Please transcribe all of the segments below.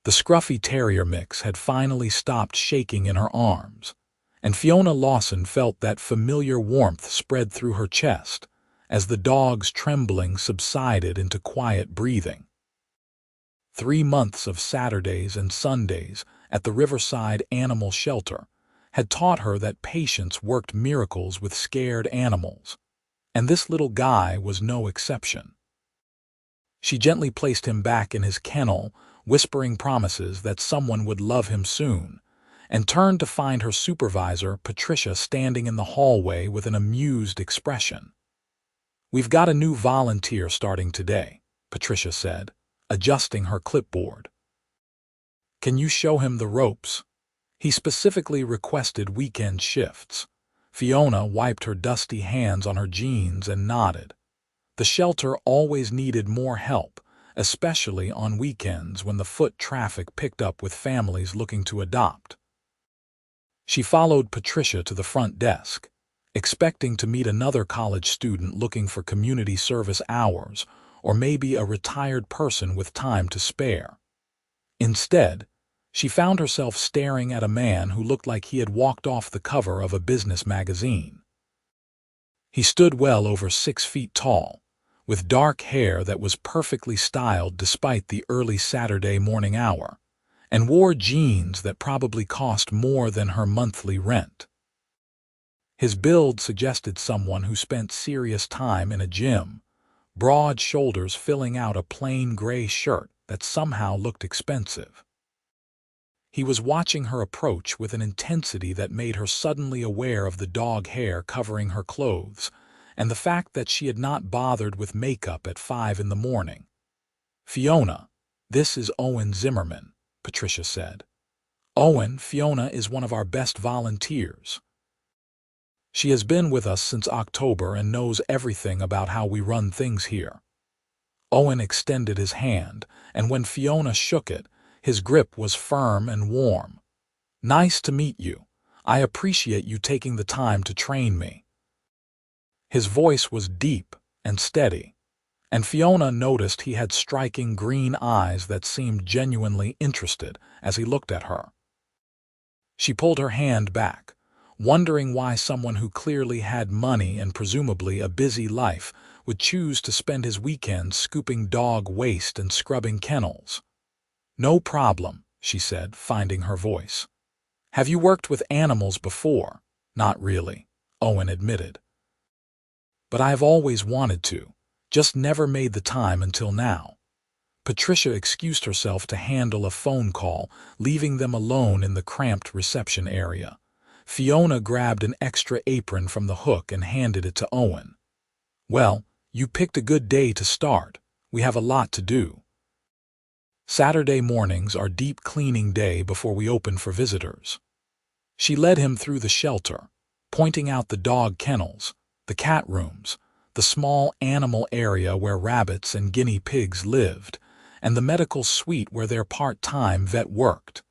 The scruffy terrier mix had finally stopped shaking in her arms, and Fiona Lawson felt that familiar warmth spread through her chest as the dog's trembling subsided into quiet breathing. 3 months of Saturdays and Sundays at the Riverside Animal Shelter had taught her that patience worked miracles with scared animals, and this little guy was no exception. She gently placed him back in his kennel, whispering promises that someone would love him soon, and turned to find her supervisor, Patricia, standing in the hallway with an amused expression. "We've got a new volunteer starting today," Patricia said, adjusting her clipboard. "Can you show him the ropes?" He specifically requested weekend shifts. Fiona wiped her dusty hands on her jeans and nodded. The shelter always needed more help, especially on weekends when the foot traffic picked up with families looking to adopt. She followed Patricia to the front desk, expecting to meet another college student looking for community service hours, or maybe a retired person with time to spare. Instead, she found herself staring at a man who looked like he had walked off the cover of a business magazine. He stood well over 6 feet tall, with dark hair that was perfectly styled despite the early Saturday morning hour, and wore jeans that probably cost more than her monthly rent. His build suggested someone who spent serious time in a gym, broad shoulders filling out a plain gray shirt that somehow looked expensive. He was watching her approach with an intensity that made her suddenly aware of the dog hair covering her clothes and the fact that she had not bothered with makeup at 5 in the morning. "Fiona, this is Owen Zimmerman," Patricia said. "Owen, Fiona is one of our best volunteers. She has been with us since October and knows everything about how we run things here." Owen extended his hand, and when Fiona shook it, his grip was firm and warm. "Nice to meet you. I appreciate you taking the time to train me." His voice was deep and steady, and Fiona noticed he had striking green eyes that seemed genuinely interested as he looked at her. She pulled her hand back, wondering why someone who clearly had money and presumably a busy life would choose to spend his weekends scooping dog waste and scrubbing kennels. "No problem," she said, finding her voice. "Have you worked with animals before?" "Not really," Owen admitted. "But I have always wanted to, just never made the time until now." Patricia excused herself to handle a phone call, leaving them alone in the cramped reception area. Fiona grabbed an extra apron from the hook and handed it to Owen. "Well, you picked a good day to start. We have a lot to do. Saturday mornings are deep cleaning day before we open for visitors." She led him through the shelter, pointing out the dog kennels, the cat rooms, the small animal area where rabbits and guinea pigs lived, and the medical suite where their part-time vet worked.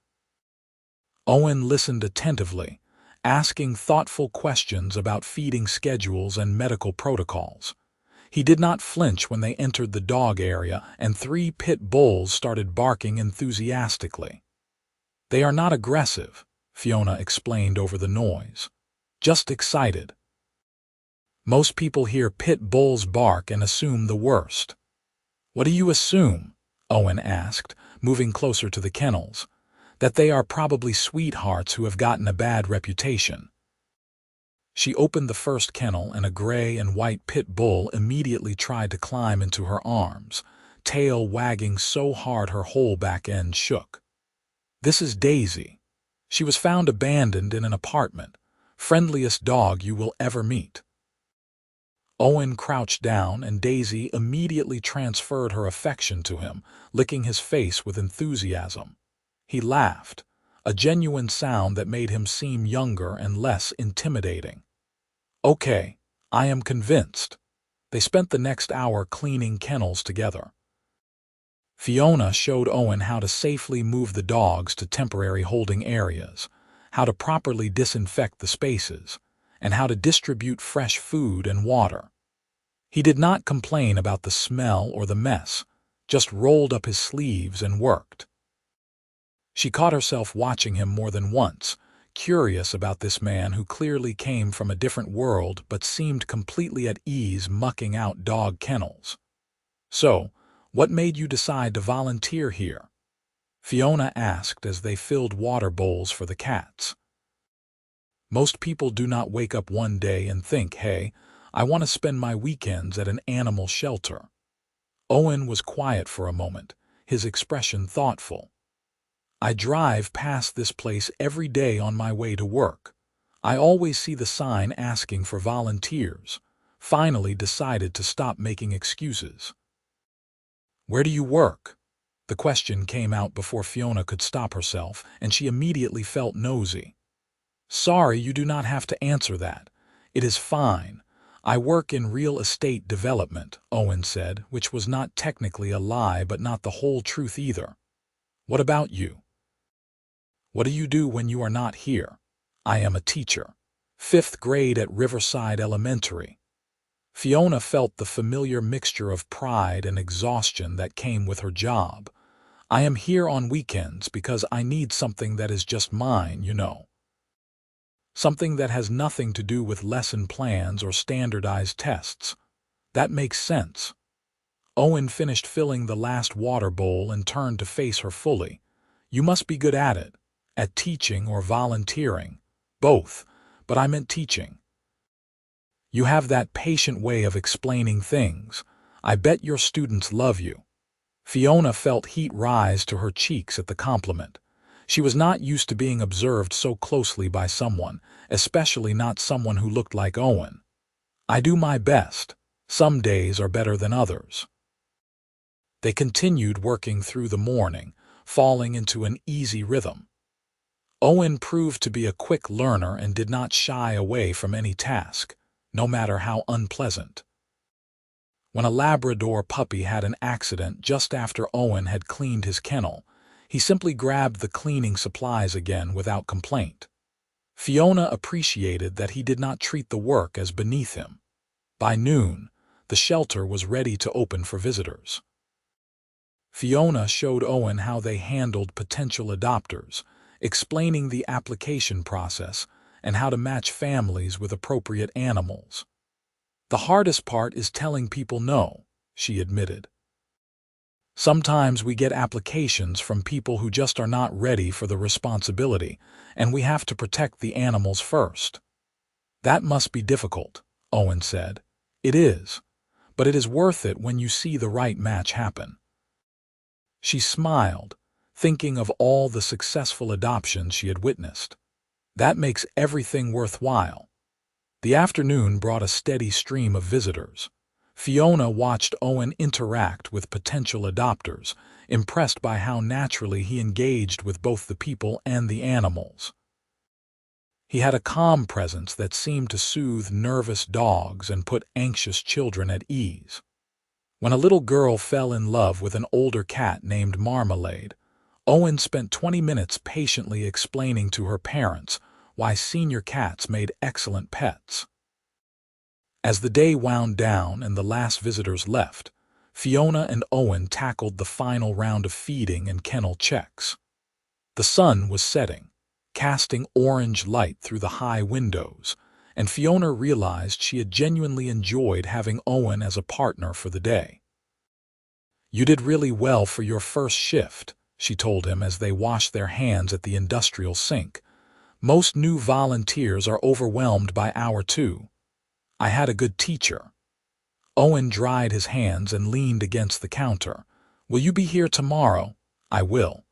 Owen listened attentively, asking thoughtful questions about feeding schedules and medical protocols. He did not flinch when they entered the dog area and 3 pit bulls started barking enthusiastically. "They are not aggressive," Fiona explained over the noise. "Just excited." Most people hear pit bulls bark and assume the worst. "What do you assume?" Owen asked, moving closer to the kennels. "That they are probably sweethearts who have gotten a bad reputation." She opened the first kennel and a gray and white pit bull immediately tried to climb into her arms, tail wagging so hard her whole back end shook. "This is Daisy. She was found abandoned in an apartment. Friendliest dog you will ever meet." Owen crouched down and Daisy immediately transferred her affection to him, licking his face with enthusiasm. He laughed, a genuine sound that made him seem younger and less intimidating. "Okay, I am convinced." They spent the next hour cleaning kennels together. Fiona showed Owen how to safely move the dogs to temporary holding areas, how to properly disinfect the spaces, and how to distribute fresh food and water. He did not complain about the smell or the mess, just rolled up his sleeves and worked. She caught herself watching him more than once, curious about this man who clearly came from a different world but seemed completely at ease mucking out dog kennels. "So, what made you decide to volunteer here?" Fiona asked as they filled water bowls for the cats. "Most people do not wake up one day and think, hey, I want to spend my weekends at an animal shelter." Owen was quiet for a moment, his expression thoughtful. "I drive past this place every day on my way to work. I always see the sign asking for volunteers. Finally decided to stop making excuses." "Where do you work?" The question came out before Fiona could stop herself, and she immediately felt nosy. "Sorry, you do not have to answer that. It is fine. I work in real estate development," Owen said, which was not technically a lie but not the whole truth either. "What about you? What do you do when you are not here?" "I am a teacher. 5th grade at Riverside Elementary." Fiona felt the familiar mixture of pride and exhaustion that came with her job. "I am here on weekends because I need something that is just mine, you know. Something that has nothing to do with lesson plans or standardized tests." "That makes sense." Owen finished filling the last water bowl and turned to face her fully. "You must be good at it. At teaching or volunteering." "Both, but I meant teaching." "You have that patient way of explaining things. I bet your students love you." Fiona felt heat rise to her cheeks at the compliment. She was not used to being observed so closely by someone, especially not someone who looked like Owen. "I do my best. Some days are better than others." They continued working through the morning, falling into an easy rhythm. Owen proved to be a quick learner and did not shy away from any task, no matter how unpleasant. When a Labrador puppy had an accident just after Owen had cleaned his kennel, he simply grabbed the cleaning supplies again without complaint. Fiona appreciated that he did not treat the work as beneath him. By noon, the shelter was ready to open for visitors. Fiona showed Owen how they handled potential adopters, explaining the application process and how to match families with appropriate animals. "The hardest part is telling people no," she admitted. "Sometimes we get applications from people who just are not ready for the responsibility, and we have to protect the animals first." "That must be difficult," Owen said. "It is, but it is worth it when you see the right match happen." She smiled, thinking of all the successful adoptions she had witnessed. That makes everything worthwhile. The afternoon brought a steady stream of visitors. Fiona watched Owen interact with potential adopters, impressed by how naturally he engaged with both the people and the animals. He had a calm presence that seemed to soothe nervous dogs and put anxious children at ease. When a little girl fell in love with an older cat named Marmalade, Owen spent 20 minutes patiently explaining to her parents why senior cats made excellent pets. As the day wound down and the last visitors left, Fiona and Owen tackled the final round of feeding and kennel checks. The sun was setting, casting orange light through the high windows, and Fiona realized she had genuinely enjoyed having Owen as a partner for the day. "You did really well for your first shift," she told him as they washed their hands at the industrial sink. "Most new volunteers are overwhelmed by hour 2. I had a good teacher." Owen dried his hands and leaned against the counter. "Will you be here tomorrow?" "I will.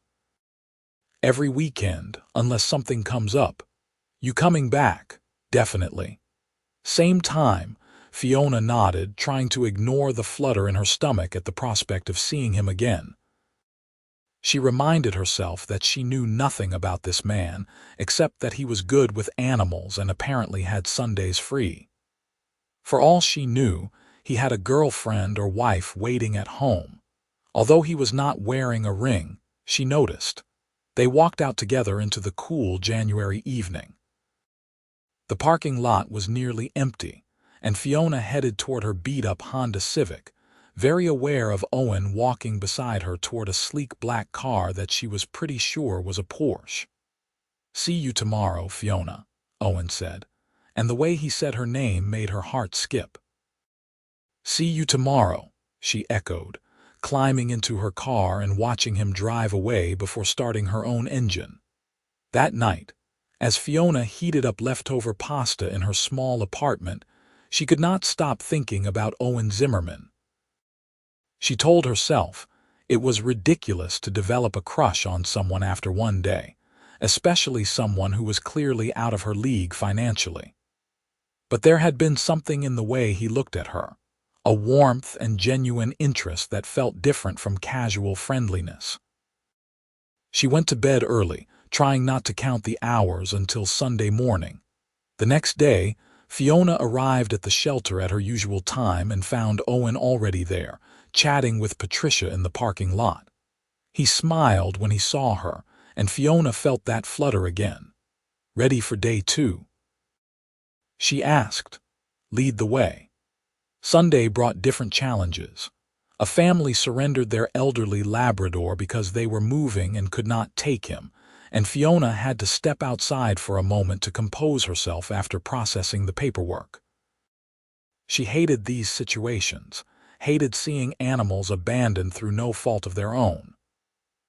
Every weekend, unless something comes up." "You coming back?" "Definitely." "Same time." Fiona nodded, trying to ignore the flutter in her stomach at the prospect of seeing him again. She reminded herself that she knew nothing about this man, except that he was good with animals and apparently had Sundays free. For all she knew, he had a girlfriend or wife waiting at home. Although he was not wearing a ring, she noticed. They walked out together into the cool January evening. The parking lot was nearly empty, and Fiona headed toward her beat-up Honda Civic, very aware of Owen walking beside her toward a sleek black car that she was pretty sure was a Porsche. "See you tomorrow, Fiona," Owen said, and the way he said her name made her heart skip. "See you tomorrow," she echoed, climbing into her car and watching him drive away before starting her own engine. That night, as Fiona heated up leftover pasta in her small apartment, she could not stop thinking about Owen Zimmerman. She told herself it was ridiculous to develop a crush on someone after one day, especially someone who was clearly out of her league financially. But there had been something in the way he looked at her, a warmth and genuine interest that felt different from casual friendliness. She went to bed early, trying not to count the hours until Sunday morning. The next day, Fiona arrived at the shelter at her usual time and found Owen already there, chatting with Patricia in the parking lot. He smiled when he saw her, and Fiona felt that flutter again. "Ready for day 2?" she asked. "Lead the way." Sunday brought different challenges. A family surrendered their elderly Labrador because they were moving and could not take him, and Fiona had to step outside for a moment to compose herself after processing the paperwork. She hated these situations, hated seeing animals abandoned through no fault of their own.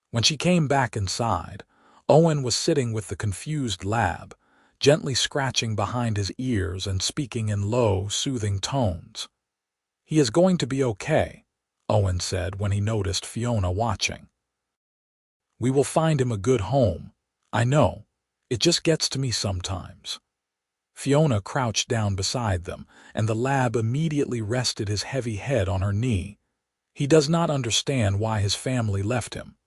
When she came back inside, Owen was sitting with the confused lab, gently scratching behind his ears and speaking in low, soothing tones. "He is going to be okay," Owen said when he noticed Fiona watching. "We will find him a good home. I know. It just gets to me sometimes." Fiona crouched down beside them, and the lab immediately rested his heavy head on her knee. He does not understand why his family left him.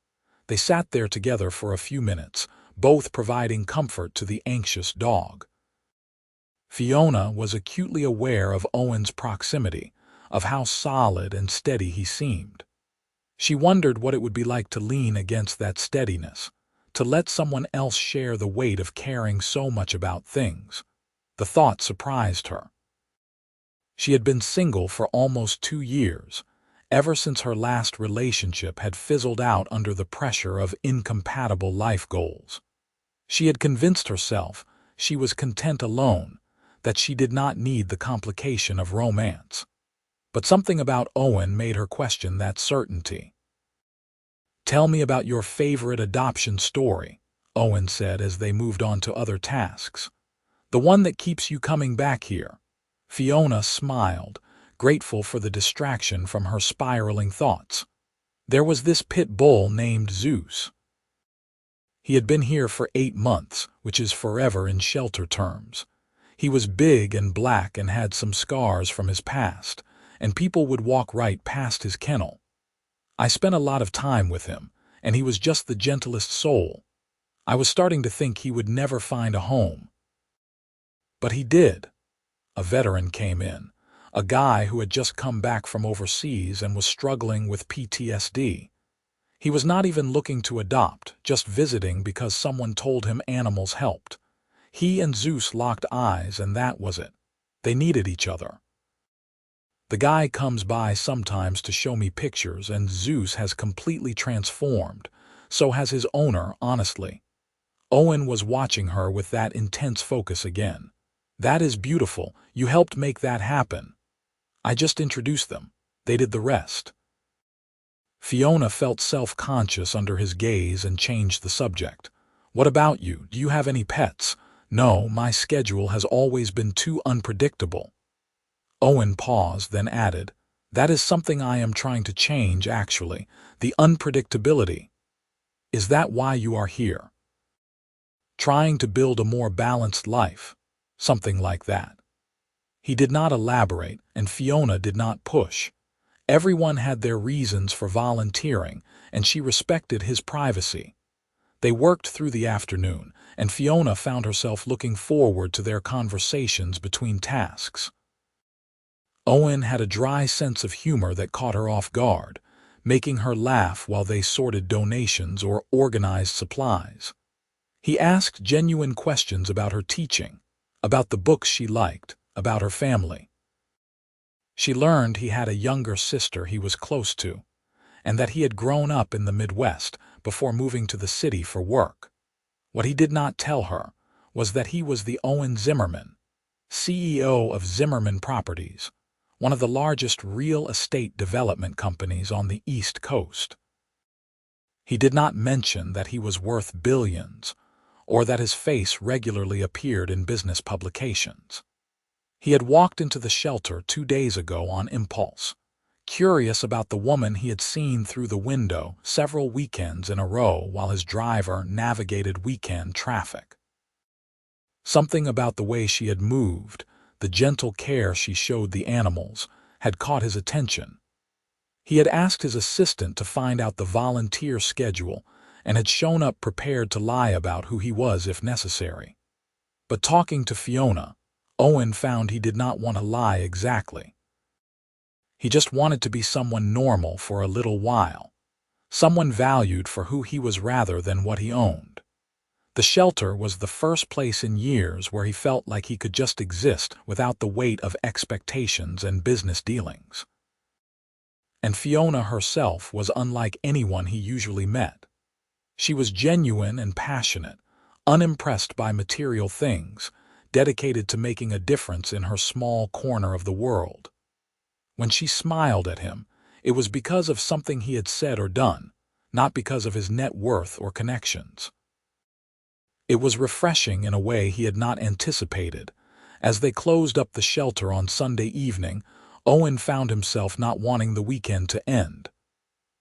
They sat there together for a few minutes, both providing comfort to the anxious dog. Fiona was acutely aware of Owen's proximity, of how solid and steady he seemed. She wondered what it would be like to lean against that steadiness, to let someone else share the weight of caring so much about things. The thought surprised her. She had been single for almost 2 years, ever since her last relationship had fizzled out under the pressure of incompatible life goals. She had convinced herself she was content alone, that she did not need the complication of romance. But something about Owen made her question that certainty. "Tell me about your favorite adoption story," Owen said as they moved on to other tasks. "The one that keeps you coming back here." Fiona smiled, grateful for the distraction from her spiraling thoughts. There was this pit bull named Zeus. He had been here for 8 months, which is forever in shelter terms. He was big and black and had some scars from his past, and people would walk right past his kennel. I spent a lot of time with him, and he was just the gentlest soul. I was starting to think he would never find a home. But he did. A veteran came in, a guy who had just come back from overseas and was struggling with PTSD. He was not even looking to adopt, just visiting because someone told him animals helped. He and Zeus locked eyes, and that was it. They needed each other. The guy comes by sometimes to show me pictures, and Zeus has completely transformed. So has his owner, honestly. Owen was watching her with that intense focus again. "That is beautiful. You helped make that happen." "I just introduced them. They did the rest." Fiona felt self-conscious under his gaze and changed the subject. "What about you? Do you have any pets?" "No, my schedule has always been too unpredictable." Owen paused, then added, "That is something I am trying to change, actually. The unpredictability." "Is that why you are here?" "Trying to build a more balanced life." Something like that. He did not elaborate, and Fiona did not push. Everyone had their reasons for volunteering, and she respected his privacy. They worked through the afternoon, and Fiona found herself looking forward to their conversations between tasks. Owen had a dry sense of humor that caught her off guard, making her laugh while they sorted donations or organized supplies. He asked genuine questions about her teaching, about the books she liked, about her family. She learned he had a younger sister he was close to, and that he had grown up in the Midwest before moving to the city for work. What he did not tell her was that he was the Owen Zimmerman, CEO of Zimmerman Properties, one of the largest real estate development companies on the East Coast. He did not mention that he was worth billions, or that his face regularly appeared in business publications. He had walked into the shelter 2 days ago on impulse, curious about the woman he had seen through the window several weekends in a row while his driver navigated weekend traffic. Something about the way she had moved, the gentle care she showed the animals, had caught his attention. He had asked his assistant to find out the volunteer schedule and had shown up prepared to lie about who he was if necessary. But talking to Fiona, Owen found he did not want to lie exactly. He just wanted to be someone normal for a little while, someone valued for who he was rather than what he owned. The shelter was the first place in years where he felt like he could just exist without the weight of expectations and business dealings. And Fiona herself was unlike anyone he usually met. She was genuine and passionate, unimpressed by material things, dedicated to making a difference in her small corner of the world. When she smiled at him, it was because of something he had said or done, not because of his net worth or connections. It was refreshing in a way he had not anticipated. As they closed up the shelter on Sunday evening, Owen found himself not wanting the weekend to end.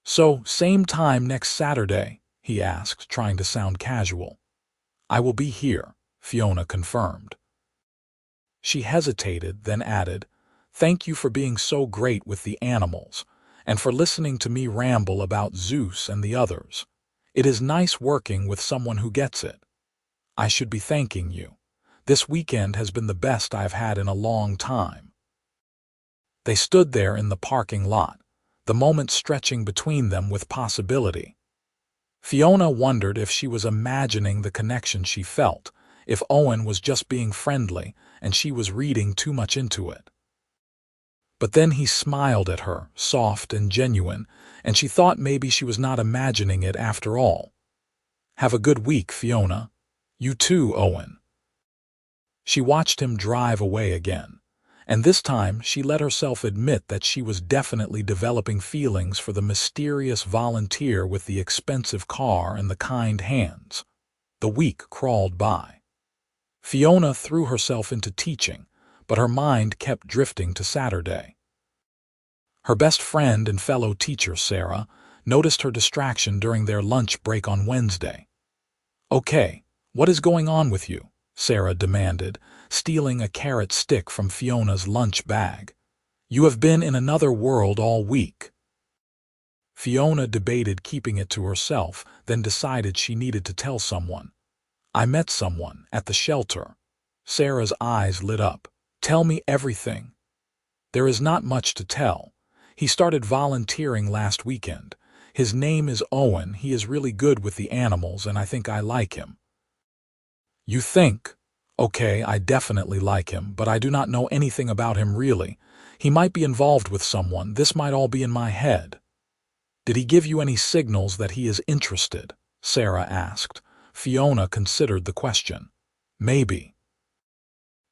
"So, same time next Saturday?" he asked, trying to sound casual. "I will be here," Fiona confirmed. She hesitated, then added, "Thank you for being so great with the animals, and for listening to me ramble about Zeus and the others. It is nice working with someone who gets it. I should be thanking you. This weekend has been the best I've had in a long time." They stood there in the parking lot, the moment stretching between them with possibility. Fiona wondered if she was imagining the connection she felt, if Owen was just being friendly and she was reading too much into it. But then he smiled at her, soft and genuine, and she thought maybe she was not imagining it after all. "Have a good week, Fiona." "You too, Owen." She watched him drive away again, and this time she let herself admit that she was definitely developing feelings for the mysterious volunteer with the expensive car and the kind hands. The week crawled by. Fiona threw herself into teaching, but her mind kept drifting to Saturday. Her best friend and fellow teacher, Sarah, noticed her distraction during their lunch break on Wednesday. "Okay, what is going on with you?" Sarah demanded, stealing a carrot stick from Fiona's lunch bag. "You have been in another world all week." Fiona debated keeping it to herself, then decided she needed to tell someone. "I met someone at the shelter." Sarah's eyes lit up. "Tell me everything." "There is not much to tell. He started volunteering last weekend. His name is Owen. He is really good with the animals, and I think I like him." "You think?" "Okay, I definitely like him, but I do not know anything about him really. He might be involved with someone. This might all be in my head." "Did he give you any signals that he is interested?" Sarah asked. Fiona considered the question. "Maybe.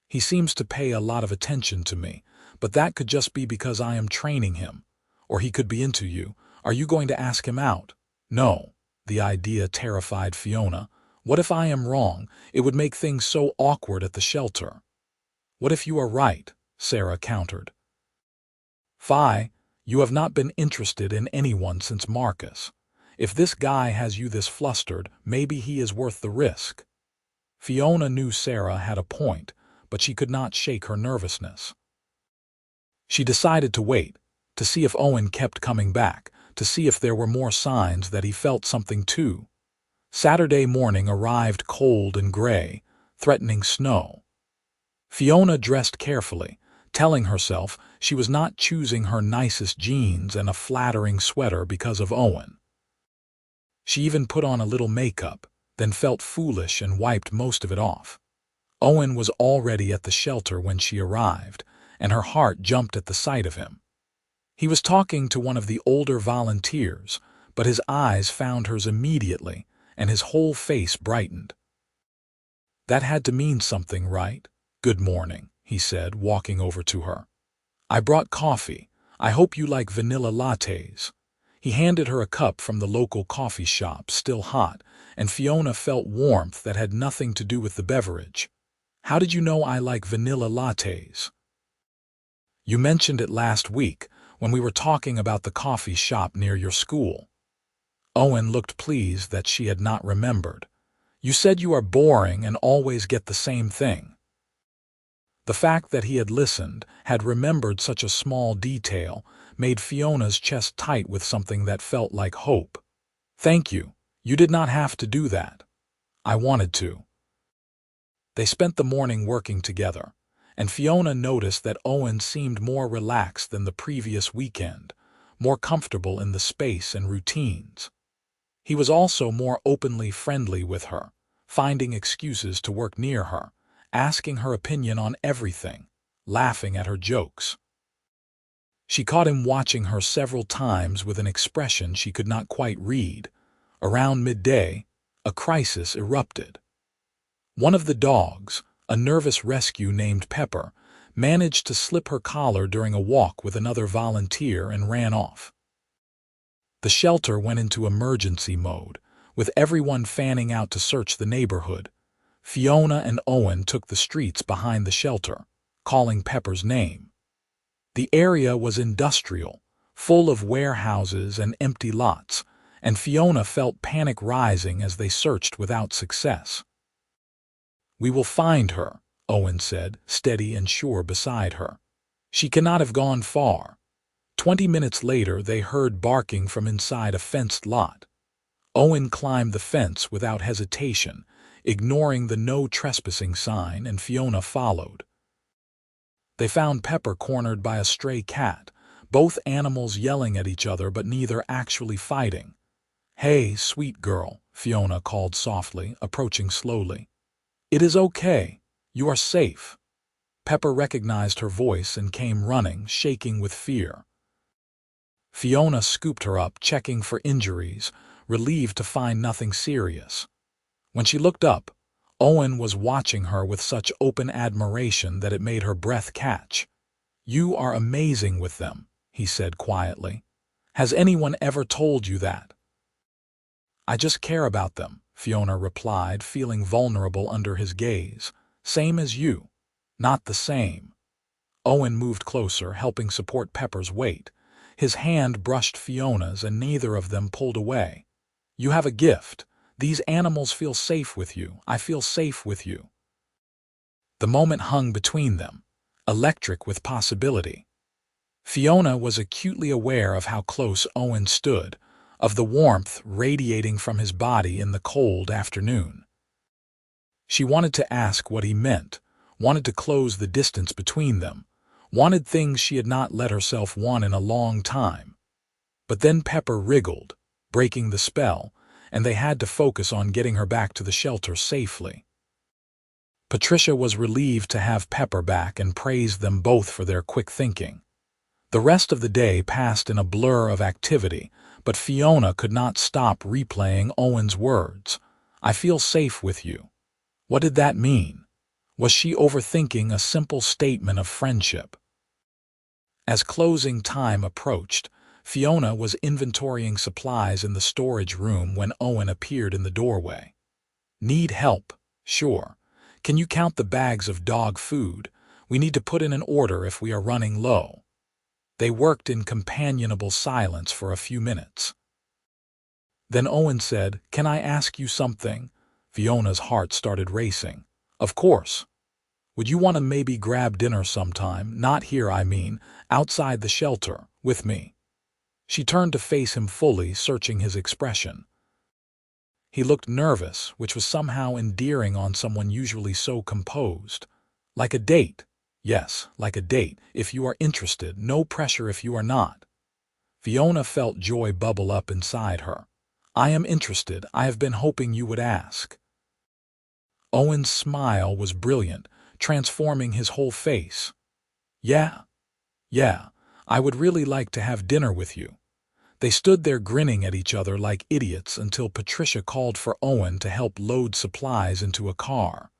He seems to pay a lot of attention to me, but that could just be because I am training him. Or he could be into you. Are you going to ask him out?" "No." The idea terrified Fiona. "What if I am wrong? It would make things so awkward at the shelter." "What if you are right?" Sarah countered. "Fi, you have not been interested in anyone since Marcus. If this guy has you this flustered, maybe he is worth the risk." Fiona knew Sarah had a point, but she could not shake her nervousness. She decided to wait, to see if Owen kept coming back, to see if there were more signs that he felt something too. Saturday morning arrived cold and gray, threatening snow. Fiona dressed carefully, telling herself she was not choosing her nicest jeans and a flattering sweater because of Owen. She even put on a little makeup, then felt foolish and wiped most of it off. Owen was already at the shelter when she arrived, and her heart jumped at the sight of him. He was talking to one of the older volunteers, but his eyes found hers immediately, and his whole face brightened. "That had to mean something, right? Good morning," he said, walking over to her. "I brought coffee. I hope you like vanilla lattes." He handed her a cup from the local coffee shop, still hot, and Fiona felt warmth that had nothing to do with the beverage. "How did you know I like vanilla lattes?" "You mentioned it last week when we were talking about the coffee shop near your school." Owen looked pleased that she had not remembered. "You said you are boring and always get the same thing." The fact that he had listened, had remembered such a small detail, made Fiona's chest tight with something that felt like hope. "Thank you. You did not have to do that. I wanted to." They spent the morning working together, and Fiona noticed that Owen seemed more relaxed than the previous weekend, more comfortable in the space and routines. He was also more openly friendly with her, finding excuses to work near her, asking her opinion on everything, laughing at her jokes. She caught him watching her several times with an expression she could not quite read. Around midday, a crisis erupted. One of the dogs, a nervous rescue named Pepper, managed to slip her collar during a walk with another volunteer and ran off. The shelter went into emergency mode, with everyone fanning out to search the neighborhood. Fiona and Owen took the streets behind the shelter, calling Pepper's name. The area was industrial, full of warehouses and empty lots, and Fiona felt panic rising as they searched without success. "We will find her," Owen said, steady and sure beside her. "She cannot have gone far." 20 minutes later, they heard barking from inside a fenced lot. Owen climbed the fence without hesitation, ignoring the no trespassing sign, and Fiona followed. They found Pepper cornered by a stray cat, both animals yelling at each other but neither actually fighting. "Hey, sweet girl," Fiona called softly, approaching slowly. "It is okay. You are safe." Pepper recognized her voice and came running, shaking with fear. Fiona scooped her up, checking for injuries, relieved to find nothing serious. When she looked up, Owen was watching her with such open admiration that it made her breath catch. "You are amazing with them," he said quietly. "Has anyone ever told you that?" "I just care about them," Fiona replied, feeling vulnerable under his gaze. "Same as you." "Not the same." Owen moved closer, helping support Pepper's weight. His hand brushed Fiona's and neither of them pulled away. "You have a gift. These animals feel safe with you. I feel safe with you." The moment hung between them, electric with possibility. Fiona was acutely aware of how close Owen stood, of the warmth radiating from his body in the cold afternoon. She wanted to ask what he meant, wanted to close the distance between them, wanted things she had not let herself want in a long time. But then Pepper wriggled, breaking the spell, and they had to focus on getting her back to the shelter safely. Patricia was relieved to have Pepper back and praised them both for their quick thinking. The rest of the day passed in a blur of activity, but Fiona could not stop replaying Owen's words. "I feel safe with you." What did that mean? Was she overthinking a simple statement of friendship? As closing time approached, Fiona was inventorying supplies in the storage room when Owen appeared in the doorway. "Need help?" "Sure. Can you count the bags of dog food? We need to put in an order if we are running low." They worked in companionable silence for a few minutes. Then Owen said, "Can I ask you something?" Fiona's heart started racing. "Of course. Would you want to maybe grab dinner sometime, not here I mean, outside the shelter, with me?" She turned to face him fully, searching his expression. He looked nervous, which was somehow endearing on someone usually so composed. "Like a date." "Yes, like a date, if you are interested, no pressure if you are not." Fiona felt joy bubble up inside her. "I am interested. I have been hoping you would ask." Owen's smile was brilliant, transforming his whole face. Yeah, yeah, I would really like to have dinner with you. They stood there grinning at each other like idiots until Patricia called for Owen to help load supplies into a car.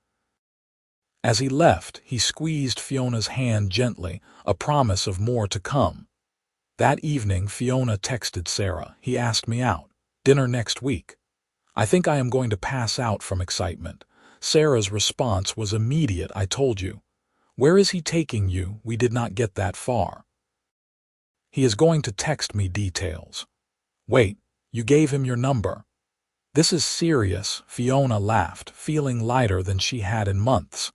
As he left, he squeezed Fiona's hand gently, a promise of more to come. That evening, Fiona texted Sarah. He asked me out. Dinner next week. I think I am going to pass out from excitement. Sarah's response was immediate. I told you. Where is he taking you? We did not get that far. He is going to text me details. Wait, you gave him your number. This is serious, Fiona laughed, feeling lighter than she had in months.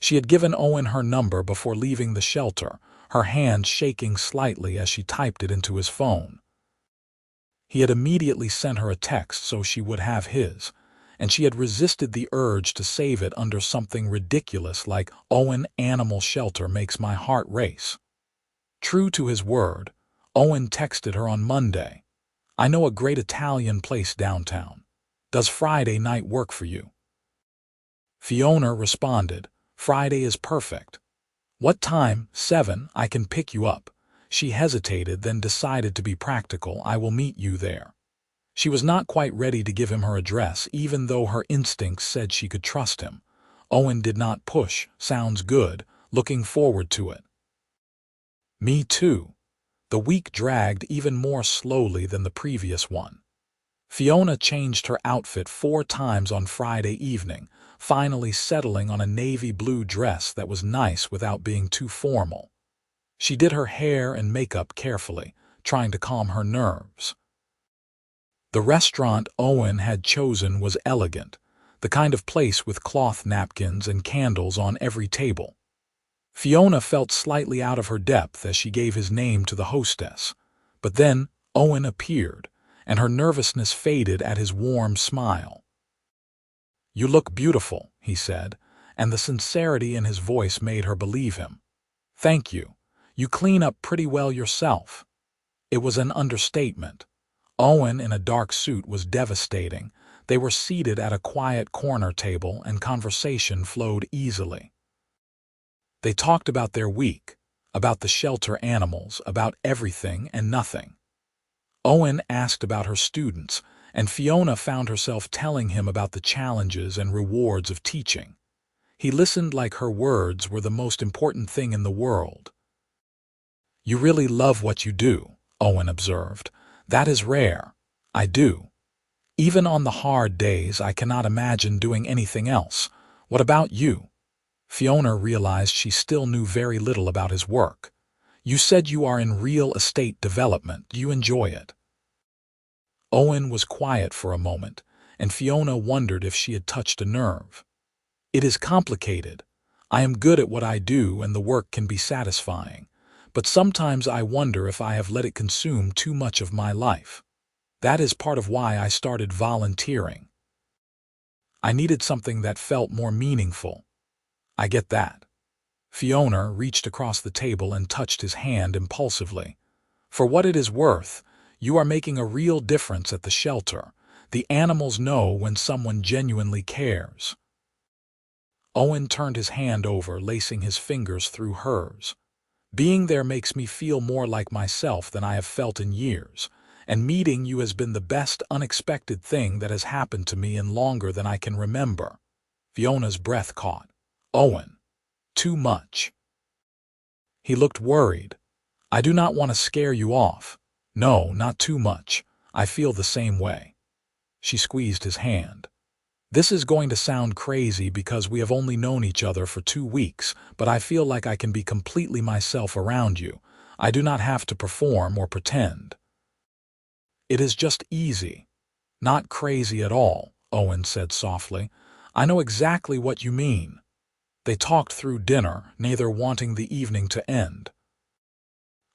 She had given Owen her number before leaving the shelter, her hand shaking slightly as she typed it into his phone. He had immediately sent her a text so she would have his, and she had resisted the urge to save it under something ridiculous like Owen Animal Shelter makes my heart race. True to his word, Owen texted her on Monday. I know a great Italian place downtown. Does Friday night work for you? Fiona responded, Friday is perfect. What time? 7, I can pick you up. She hesitated, then decided to be practical. I will meet you there. She was not quite ready to give him her address, even though her instincts said she could trust him. Owen did not push. Sounds good. Looking forward to it. Me too. The week dragged even more slowly than the previous one. Fiona changed her outfit 4 times on Friday evening, finally settling on a navy blue dress that was nice without being too formal. She did her hair and makeup carefully, trying to calm her nerves. The restaurant Owen had chosen was elegant, the kind of place with cloth napkins and candles on every table. Fiona felt slightly out of her depth as she gave his name to the hostess, but then Owen appeared, and her nervousness faded at his warm smile. You look beautiful, he said, and the sincerity in his voice made her believe him. Thank you. You clean up pretty well yourself. It was an understatement. Owen in a dark suit was devastating. They were seated at a quiet corner table and conversation flowed easily. They talked about their week, about the shelter animals, about everything and nothing. Owen asked about her students, and Fiona found herself telling him about the challenges and rewards of teaching. He listened like her words were the most important thing in the world. You really love what you do, Owen observed. That is rare. I do. Even on the hard days, I cannot imagine doing anything else. What about you? Fiona realized she still knew very little about his work. You said you are in real estate development. Do you enjoy it? Owen was quiet for a moment, and Fiona wondered if she had touched a nerve. It is complicated. I am good at what I do and the work can be satisfying, but sometimes I wonder if I have let it consume too much of my life. That is part of why I started volunteering. I needed something that felt more meaningful. I get that. Fiona reached across the table and touched his hand impulsively. For what it is worth, you are making a real difference at the shelter. The animals know when someone genuinely cares. Owen turned his hand over, lacing his fingers through hers. Being there makes me feel more like myself than I have felt in years, and meeting you has been the best unexpected thing that has happened to me in longer than I can remember. Fiona's breath caught. Owen. Too much. He looked worried. I do not want to scare you off. No, not too much. I feel the same way. She squeezed his hand. This is going to sound crazy because we have only known each other for 2 weeks, but I feel like I can be completely myself around you. I do not have to perform or pretend. It is just easy. Not crazy at all, Owen said softly. I know exactly what you mean. They talked through dinner, neither wanting the evening to end.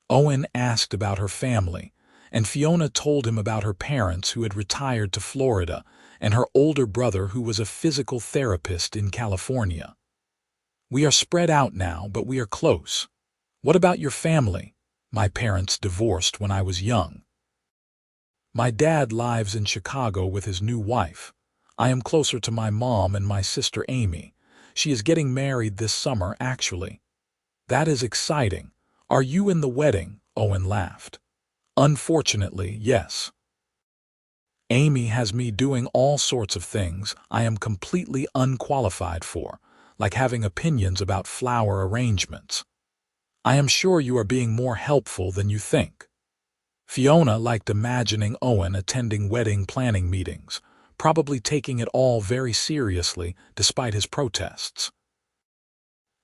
Owen asked about her family, and Fiona told him about her parents who had retired to Florida and her older brother who was a physical therapist in California. We are spread out now, but we are close. What about your family? My parents divorced when I was young. My dad lives in Chicago with his new wife. I am closer to my mom and my sister Amy. She is getting married this summer, actually. That is exciting. Are you in the wedding? Owen laughed. Unfortunately, yes. Amy has me doing all sorts of things I am completely unqualified for, like having opinions about flower arrangements. I am sure you are being more helpful than you think. Fiona liked imagining Owen attending wedding planning meetings, probably taking it all very seriously despite his protests.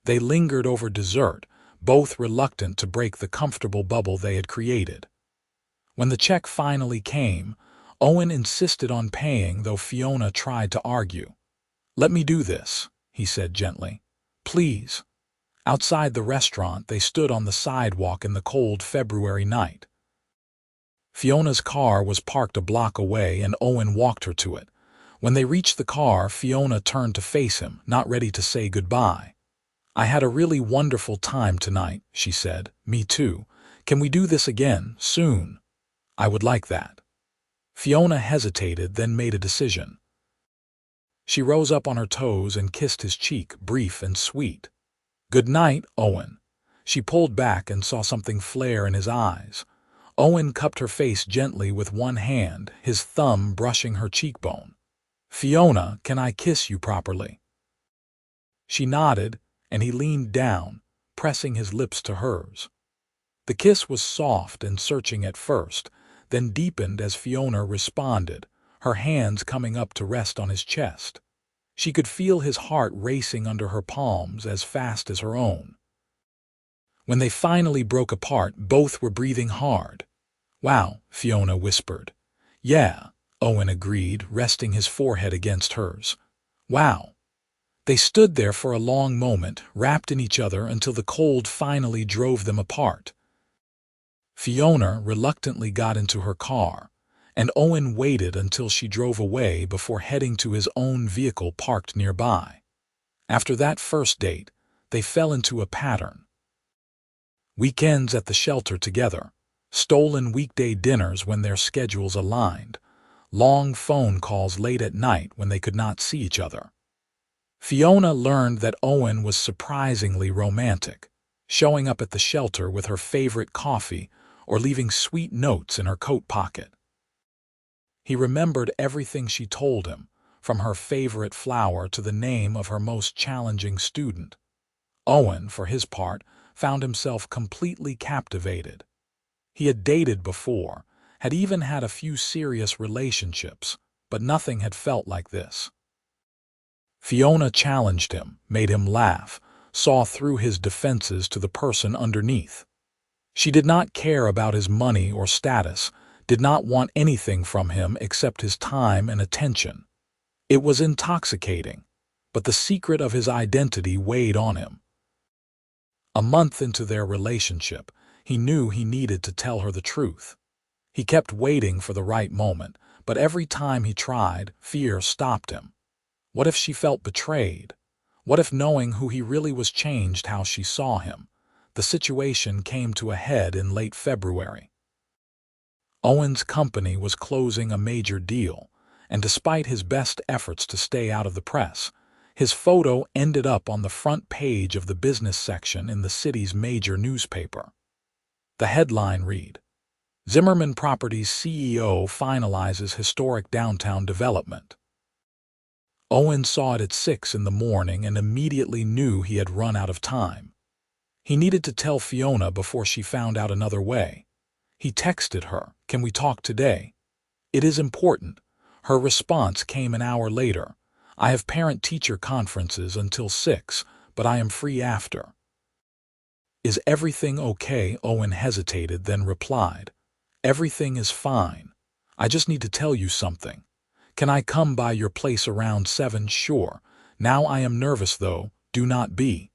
They lingered over dessert, both reluctant to break the comfortable bubble they had created. When the check finally came, Owen insisted on paying, though Fiona tried to argue. "Let me do this," he said gently. "Please." Outside the restaurant, they stood on the sidewalk in the cold February night. Fiona's car was parked a block away, and Owen walked her to it. When they reached the car, Fiona turned to face him, not ready to say goodbye. "I had a really wonderful time tonight," she said. "Me too. Can we do this again, soon?" "I would like that." Fiona hesitated, then made a decision. She rose up on her toes and kissed his cheek, brief and sweet. "Good night, Owen." She pulled back and saw something flare in his eyes. Owen cupped her face gently with one hand, his thumb brushing her cheekbone. "Fiona, can I kiss you properly?" She nodded, and he leaned down, pressing his lips to hers. The kiss was soft and searching at first, then deepened as Fiona responded, her hands coming up to rest on his chest. She could feel his heart racing under her palms as fast as her own. When they finally broke apart, both were breathing hard. "Wow," Fiona whispered. "Yeah," Owen agreed, resting his forehead against hers. "Wow." They stood there for a long moment, wrapped in each other until the cold finally drove them apart. Fiona reluctantly got into her car, and Owen waited until she drove away before heading to his own vehicle parked nearby. After that first date, they fell into a pattern. Weekends at the shelter together, stolen weekday dinners when their schedules aligned, long phone calls late at night when they could not see each other. Fiona learned that Owen was surprisingly romantic, showing up at the shelter with her favorite coffee or leaving sweet notes in her coat pocket. He remembered everything she told him, from her favorite flower to the name of her most challenging student. Owen, for his part, found himself completely captivated. He had dated before, had even had a few serious relationships, but nothing had felt like this. Fiona challenged him, made him laugh, saw through his defenses to the person underneath. She did not care about his money or status, did not want anything from him except his time and attention. It was intoxicating, but the secret of his identity weighed on him. A month into their relationship, he knew he needed to tell her the truth. He kept waiting for the right moment, but every time he tried, fear stopped him. What if she felt betrayed? What if knowing who he really was changed how she saw him? The situation came to a head in late February. Owen's company was closing a major deal, and despite his best efforts to stay out of the press, his photo ended up on the front page of the business section in the city's major newspaper. The headline read, "Zimmerman Properties CEO finalizes historic downtown development." Owen saw it at 6 in the morning and immediately knew he had run out of time. He needed to tell Fiona before she found out another way. He texted her, "Can we talk today?" "It is important." Her response came an hour later. "I have parent-teacher conferences until 6, but I am free after." "Is everything okay?" Owen hesitated, then replied, "Everything is fine. I just need to tell you something. Can I come by your place around 7? "Sure. Now I am nervous though, do not be."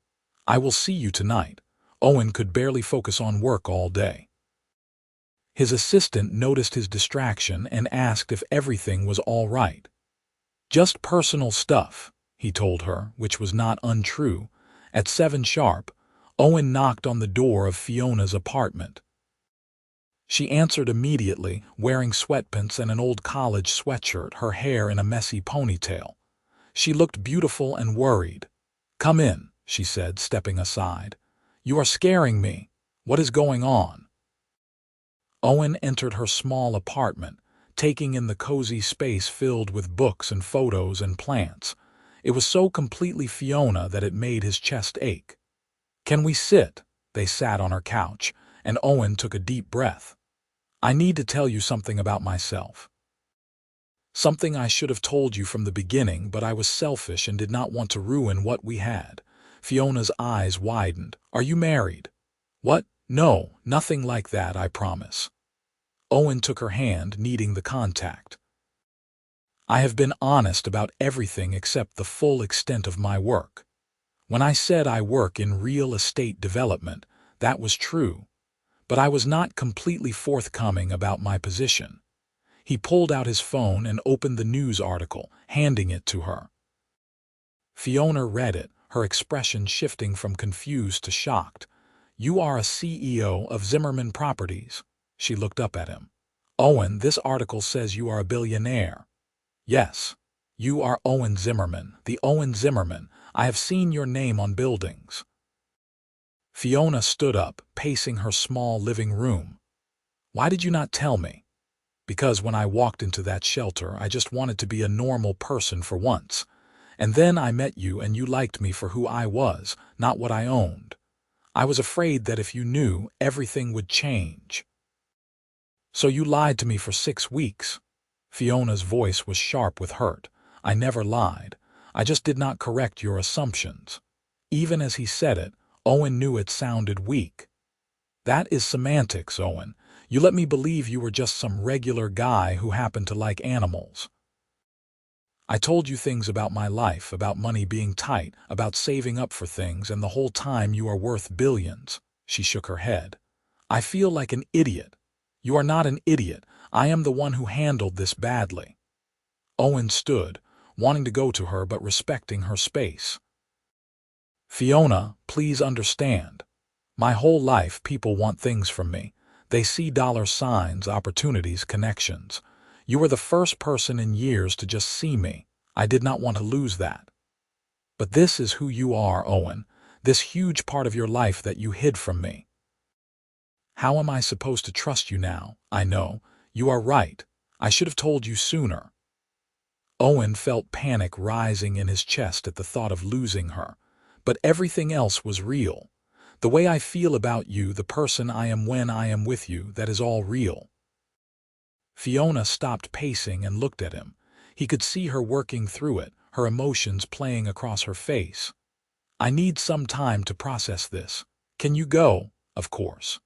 "I will see you tonight." Owen could barely focus on work all day. His assistant noticed his distraction and asked if everything was all right. "Just personal stuff," he told her, which was not untrue. At 7 sharp, Owen knocked on the door of Fiona's apartment. She answered immediately, wearing sweatpants and an old college sweatshirt, her hair in a messy ponytail. She looked beautiful and worried. "Come in," she said, stepping aside. You are scaring me. What is going on? Owen entered her small apartment, taking in the cozy space filled with books and photos and plants. It was so completely Fiona that it made his chest ache. Can we sit? They sat on her couch, and Owen took a deep breath. I need to tell you something about myself. Something I should have told you from the beginning, but I was selfish and did not want to ruin what we had. Fiona's eyes widened. Are you married? What? No, nothing like that, I promise. Owen took her hand, needing the contact. I have been honest about everything except the full extent of my work. When I said I work in real estate development, that was true. But I was not completely forthcoming about my position. He pulled out his phone and opened the news article, handing it to her. Fiona read it, her expression shifting from confused to shocked. You are a CEO of Zimmerman Properties. She looked up at him. Owen, this article says you are a billionaire. Yes. You are Owen Zimmerman, the Owen Zimmerman. I have seen your name on buildings. Fiona stood up, pacing her small living room. Why did you not tell me? Because when I walked into that shelter, I just wanted to be a normal person for once. And then I met you and you liked me for who I was, not what I owned. I was afraid that if you knew, everything would change. So you lied to me for 6 weeks. Fiona's voice was sharp with hurt. I never lied. I just did not correct your assumptions. Even as he said it, Owen knew it sounded weak. That is semantics, Owen. You let me believe you were just some regular guy who happened to like animals. I told you things about my life, about money being tight, about saving up for things, and the whole time you are worth billions. She shook her head. I feel like an idiot. You are not an idiot. I am the one who handled this badly. Owen stood, wanting to go to her but respecting her space. Fiona, please understand. My whole life people want things from me. They see dollar signs, opportunities, connections. You were the first person in years to just see me. I did not want to lose that. But this is who you are, Owen, this huge part of your life that you hid from me. How am I supposed to trust you now? I know. You are right. I should have told you sooner. Owen felt panic rising in his chest at the thought of losing her. But everything else was real. The way I feel about you, the person I am when I am with you, that is all real. Fiona stopped pacing and looked at him. He could see her working through it, her emotions playing across her face. I need some time to process this. Can you go? Of course.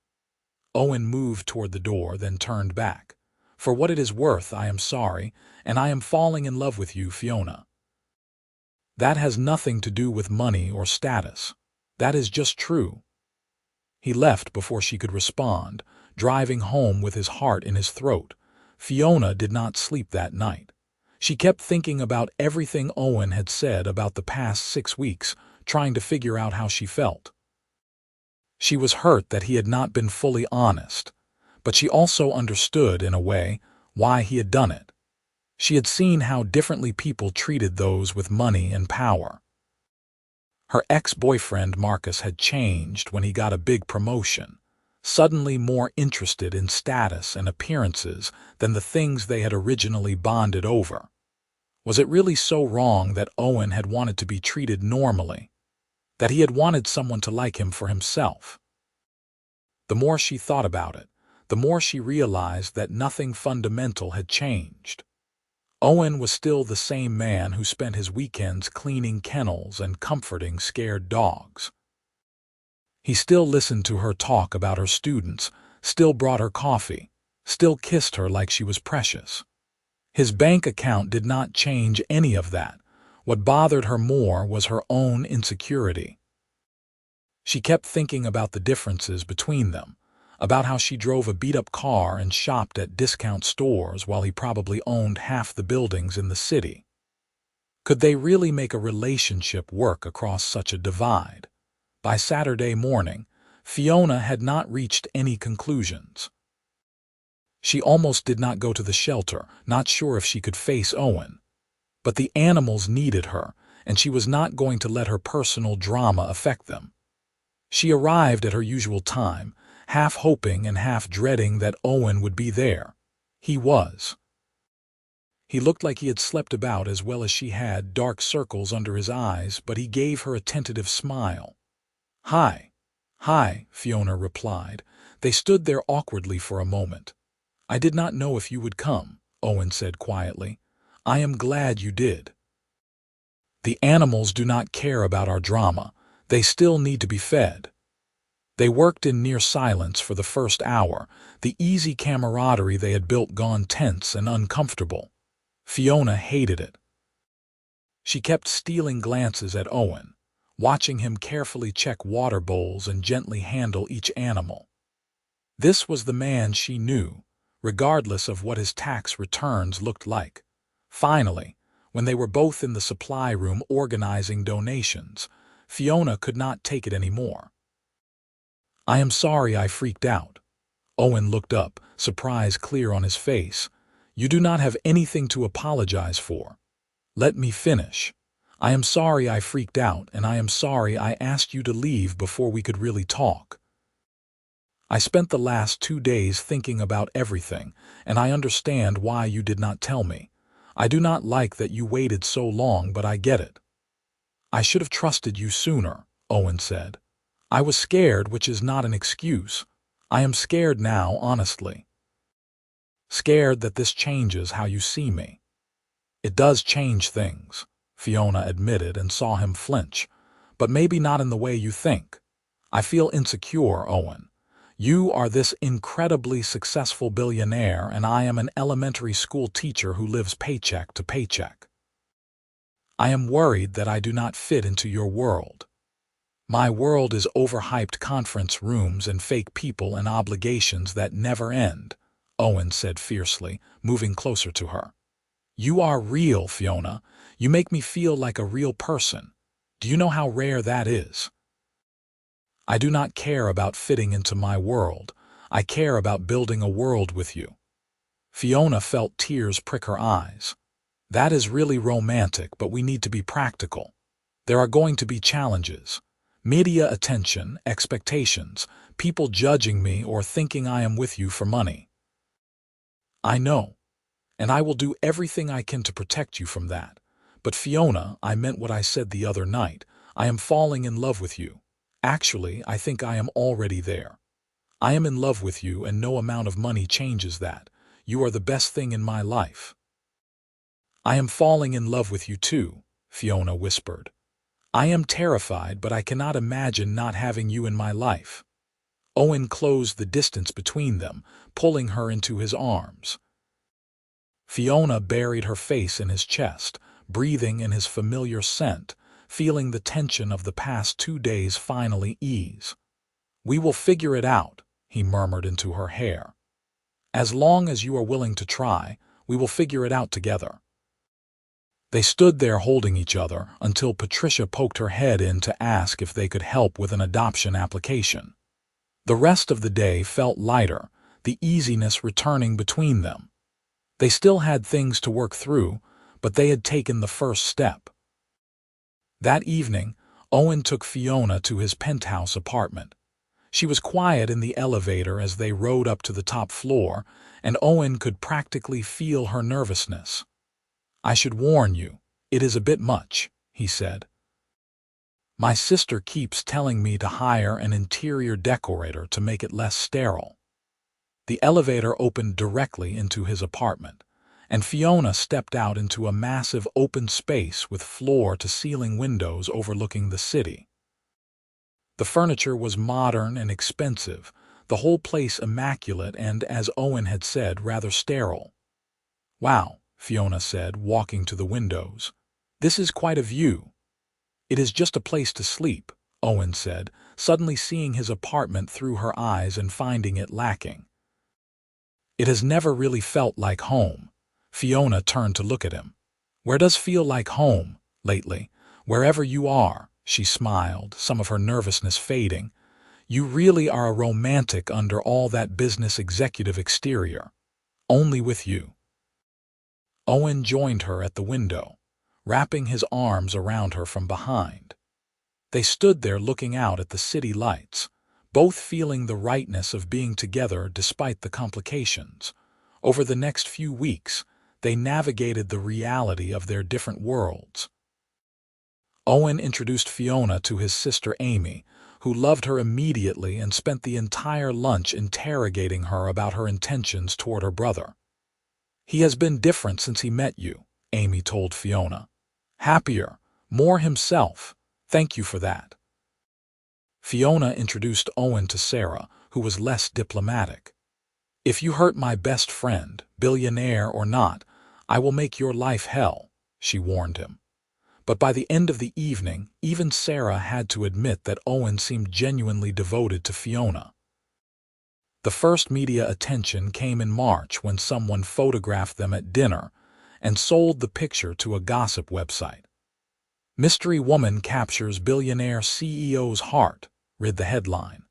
Owen moved toward the door, then turned back. For what it is worth, I am sorry, and I am falling in love with you, Fiona. That has nothing to do with money or status. That is just true. He left before she could respond, driving home with his heart in his throat. Fiona did not sleep that night. She kept thinking about everything Owen had said about the past 6 weeks, trying to figure out how she felt. She was hurt that he had not been fully honest, but she also understood, in a way, why he had done it. She had seen how differently people treated those with money and power. Her ex-boyfriend Marcus had changed when he got a big promotion, suddenly more interested in status and appearances than the things they had originally bonded over. Was it really so wrong that Owen had wanted to be treated normally, that he had wanted someone to like him for himself? The more she thought about it, the more she realized that nothing fundamental had changed. Owen was still the same man who spent his weekends cleaning kennels and comforting scared dogs. He still listened to her talk about her students, still brought her coffee, still kissed her like she was precious. His bank account did not change any of that. What bothered her more was her own insecurity. She kept thinking about the differences between them, about how she drove a beat-up car and shopped at discount stores while he probably owned half the buildings in the city. Could they really make a relationship work across such a divide? By Saturday morning, Fiona had not reached any conclusions. She almost did not go to the shelter, not sure if she could face Owen. But the animals needed her, and she was not going to let her personal drama affect them. She arrived at her usual time, half hoping and half dreading that Owen would be there. He was. He looked like he had slept about as well as she had, dark circles under his eyes, but he gave her a tentative smile. "Hi." "Hi," Fiona replied. They stood there awkwardly for a moment. "I did not know if you would come," Owen said quietly. "I am glad you did. The animals do not care about our drama. They still need to be fed." They worked in near silence for the first hour, the easy camaraderie they had built gone tense and uncomfortable. Fiona hated it. She kept stealing glances at Owen, watching him carefully check water bowls and gently handle each animal. This was the man she knew, regardless of what his tax returns looked like. Finally, when they were both in the supply room organizing donations, Fiona could not take it anymore. "I am sorry I freaked out." Owen looked up, surprise clear on his face. "You do not have anything to apologize for. Let me finish. I am sorry I freaked out, and I am sorry I asked you to leave before we could really talk. I spent the last 2 days thinking about everything, and I understand why you did not tell me. I do not like that you waited so long, but I get it." "I should have trusted you sooner," Owen said. "I was scared, which is not an excuse. I am scared now, honestly. Scared that this changes how you see me." "It does change things," Fiona admitted and saw him flinch. "But maybe not in the way you think. I feel insecure, Owen. You are this incredibly successful billionaire, and I am an elementary school teacher who lives paycheck to paycheck. I am worried that I do not fit into your world. My world is overhyped conference rooms and fake people and obligations that never end," Owen said fiercely, moving closer to her. "You are real, Fiona. You make me feel like a real person. Do you know how rare that is? I do not care about fitting into my world. I care about building a world with you." Fiona felt tears prick her eyes. "That is really romantic, but we need to be practical. There are going to be challenges. Media attention, expectations, people judging me or thinking I am with you for money. I know, and I will do everything I can to protect you from that. But Fiona, I meant what I said the other night. I am falling in love with you. Actually, I think I am already there. I am in love with you, and no amount of money changes that. You are the best thing in my life." "I am falling in love with you too," Fiona whispered. "I am terrified, but I cannot imagine not having you in my life." Owen closed the distance between them, pulling her into his arms. Fiona buried her face in his chest, breathing in his familiar scent, feeling the tension of the past 2 days finally ease. "We will figure it out," he murmured into her hair. "As long as you are willing to try, we will figure it out together." They stood there holding each other until Patricia poked her head in to ask if they could help with an adoption application. The rest of the day felt lighter, the easiness returning between them. They still had things to work through, but they had taken the first step. That evening, Owen took Fiona to his penthouse apartment. She was quiet in the elevator as they rode up to the top floor, and Owen could practically feel her nervousness. "I should warn you, it is a bit much," he said. "My sister keeps telling me to hire an interior decorator to make it less sterile." The elevator opened directly into his apartment, and Fiona stepped out into a massive open space with floor-to-ceiling windows overlooking the city. The furniture was modern and expensive, the whole place immaculate and, as Owen had said, rather sterile. "Wow," Fiona said, walking to the windows. "This is quite a view." "It is just a place to sleep," Owen said, suddenly seeing his apartment through her eyes and finding it lacking. "It has never really felt like home." Fiona turned to look at him. "Where does feel like home, lately? Wherever you are," she smiled, some of her nervousness fading. "You really are a romantic under all that business executive exterior. Only with you." Owen joined her at the window, wrapping his arms around her from behind. They stood there looking out at the city lights, both feeling the rightness of being together despite the complications. Over the next few weeks, they navigated the reality of their different worlds. Owen introduced Fiona to his sister Amy, who loved her immediately and spent the entire lunch interrogating her about her intentions toward her brother. "He has been different since he met you," Amy told Fiona. "Happier, more himself. Thank you for that." Fiona introduced Owen to Sarah, who was less diplomatic. "If you hurt my best friend, billionaire or not, I will make your life hell," she warned him. But by the end of the evening, even Sarah had to admit that Owen seemed genuinely devoted to Fiona. The first media attention came in March when someone photographed them at dinner and sold the picture to a gossip website. "Mystery woman captures billionaire CEO's heart," read the headline.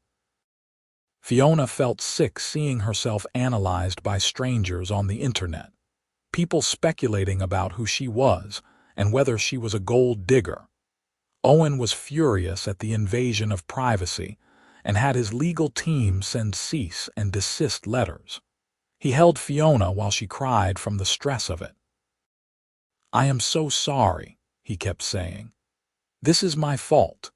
Fiona felt sick seeing herself analyzed by strangers on the internet, people speculating about who she was and whether she was a gold digger. Owen was furious at the invasion of privacy and had his legal team send cease and desist letters. He held Fiona while she cried from the stress of it. "I am so sorry," he kept saying. "This is my fault."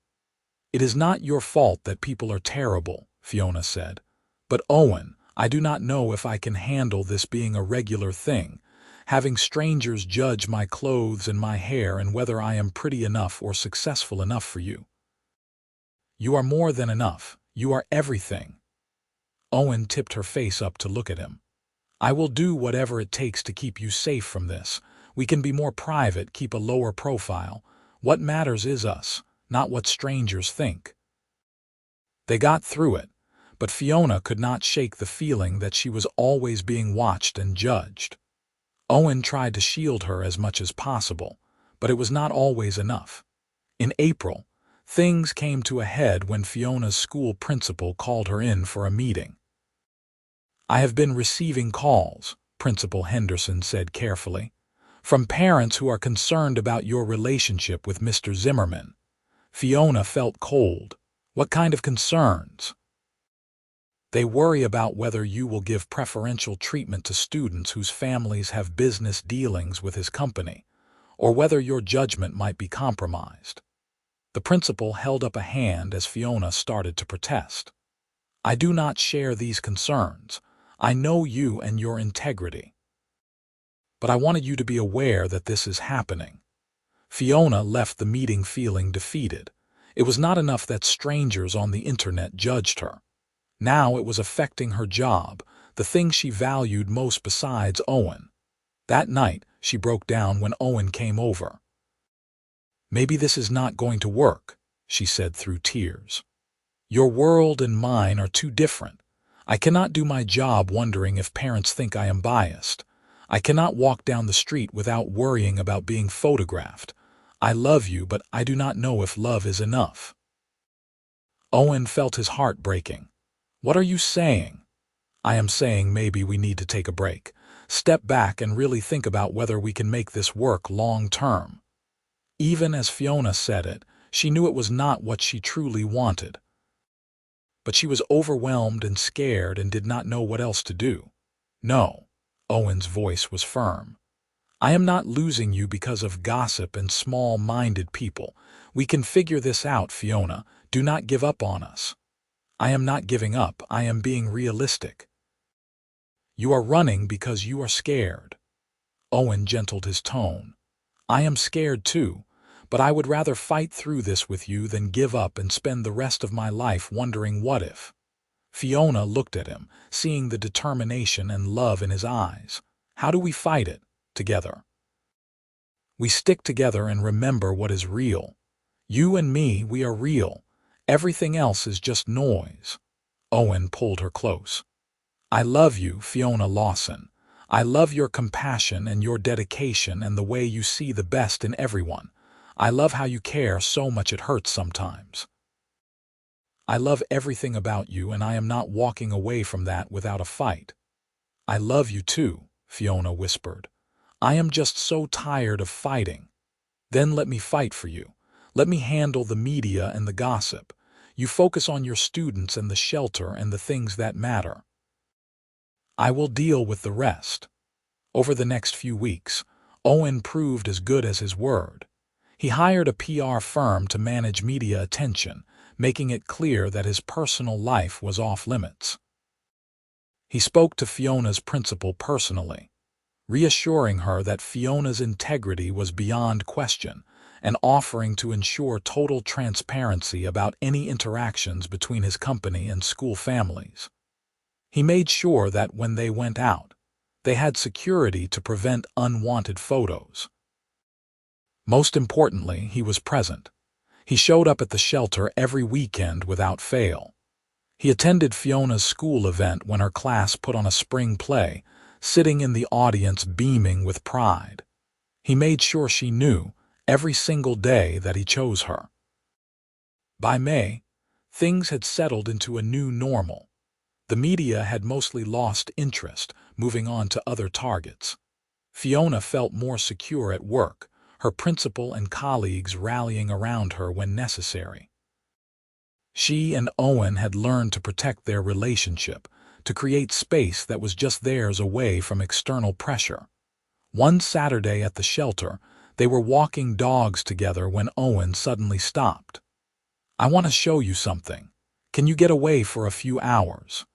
"It is not your fault that people are terrible," Fiona said. "But Owen, I do not know if I can handle this being a regular thing, having strangers judge my clothes and my hair and whether I am pretty enough or successful enough for you." "You are more than enough. You are everything." Owen tipped her face up to look at him. "I will do whatever it takes to keep you safe from this. We can be more private, keep a lower profile. What matters is us, not what strangers think." They got through it, but Fiona could not shake the feeling that she was always being watched and judged. Owen tried to shield her as much as possible, but it was not always enough. In April, things came to a head when Fiona's school principal called her in for a meeting. "I have been receiving calls," Principal Henderson said carefully, "from parents who are concerned about your relationship with Mr. Zimmerman." Fiona felt cold. "What kind of concerns?" "They worry about whether you will give preferential treatment to students whose families have business dealings with his company, or whether your judgment might be compromised." The principal held up a hand as Fiona started to protest. "I do not share these concerns. I know you and your integrity. But I wanted you to be aware that this is happening." Fiona left the meeting feeling defeated. It was not enough that strangers on the internet judged her. Now it was affecting her job, the thing she valued most besides Owen. That night, she broke down when Owen came over. "Maybe this is not going to work," she said through tears. "Your world and mine are too different. I cannot do my job wondering if parents think I am biased. I cannot walk down the street without worrying about being photographed. I love you, but I do not know if love is enough." Owen felt his heart breaking. "What are you saying?" "I am saying maybe we need to take a break. Step back and really think about whether we can make this work long term." Even as Fiona said it, she knew it was not what she truly wanted. But she was overwhelmed and scared and did not know what else to do. "No," Owen's voice was firm. "I am not losing you because of gossip and small-minded people. We can figure this out, Fiona. Do not give up on us." "I am not giving up. I am being realistic." "You are running because you are scared." Owen gentled his tone. "I am scared too, but I would rather fight through this with you than give up and spend the rest of my life wondering what if." Fiona looked at him, seeing the determination and love in his eyes. "How do we fight it? Together. We stick together and remember what is real. You and me, we are real. Everything else is just noise." Owen pulled her close. "I love you, Fiona Lawson. I love your compassion and your dedication and the way you see the best in everyone. I love how you care so much it hurts sometimes. I love everything about you, and I am not walking away from that without a fight." "I love you too," Fiona whispered. "I am just so tired of fighting." "Then let me fight for you. Let me handle the media and the gossip. You focus on your students and the shelter and the things that matter. I will deal with the rest." Over the next few weeks, Owen proved as good as his word. He hired a PR firm to manage media attention, making it clear that his personal life was off limits. He spoke to Fiona's principal personally, reassuring her that Fiona's integrity was beyond question and offering to ensure total transparency about any interactions between his company and school families. He made sure that when they went out, they had security to prevent unwanted photos. Most importantly, he was present. He showed up at the shelter every weekend without fail. He attended Fiona's school event when her class put on a spring play, sitting in the audience beaming with pride. He made sure she knew, every single day, that he chose her. By May, things had settled into a new normal. The media had mostly lost interest, moving on to other targets. Fiona felt more secure at work, her principal and colleagues rallying around her when necessary. She and Owen had learned to protect their relationship, to create space that was just theirs away from external pressure. One Saturday at the shelter, they were walking dogs together when Owen suddenly stopped. "I want to show you something. Can you get away for a few hours?"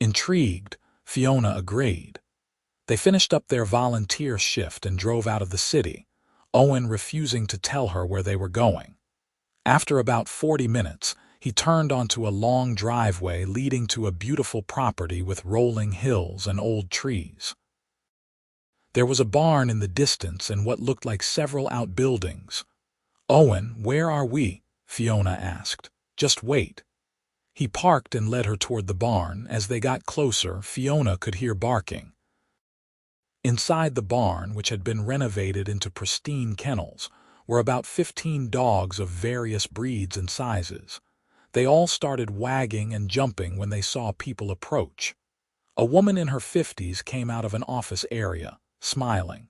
Intrigued, Fiona agreed. They finished up their volunteer shift and drove out of the city, Owen refusing to tell her where they were going. After about 40 minutes, he turned onto a long driveway leading to a beautiful property with rolling hills and old trees. There was a barn in the distance and what looked like several outbuildings. "Owen, where are we?" Fiona asked. "Just wait." He parked and led her toward the barn. As they got closer, Fiona could hear barking. Inside the barn, which had been renovated into pristine kennels, were about 15 dogs of various breeds and sizes. They all started wagging and jumping when they saw people approach. A woman in her 50s came out of an office area, smiling.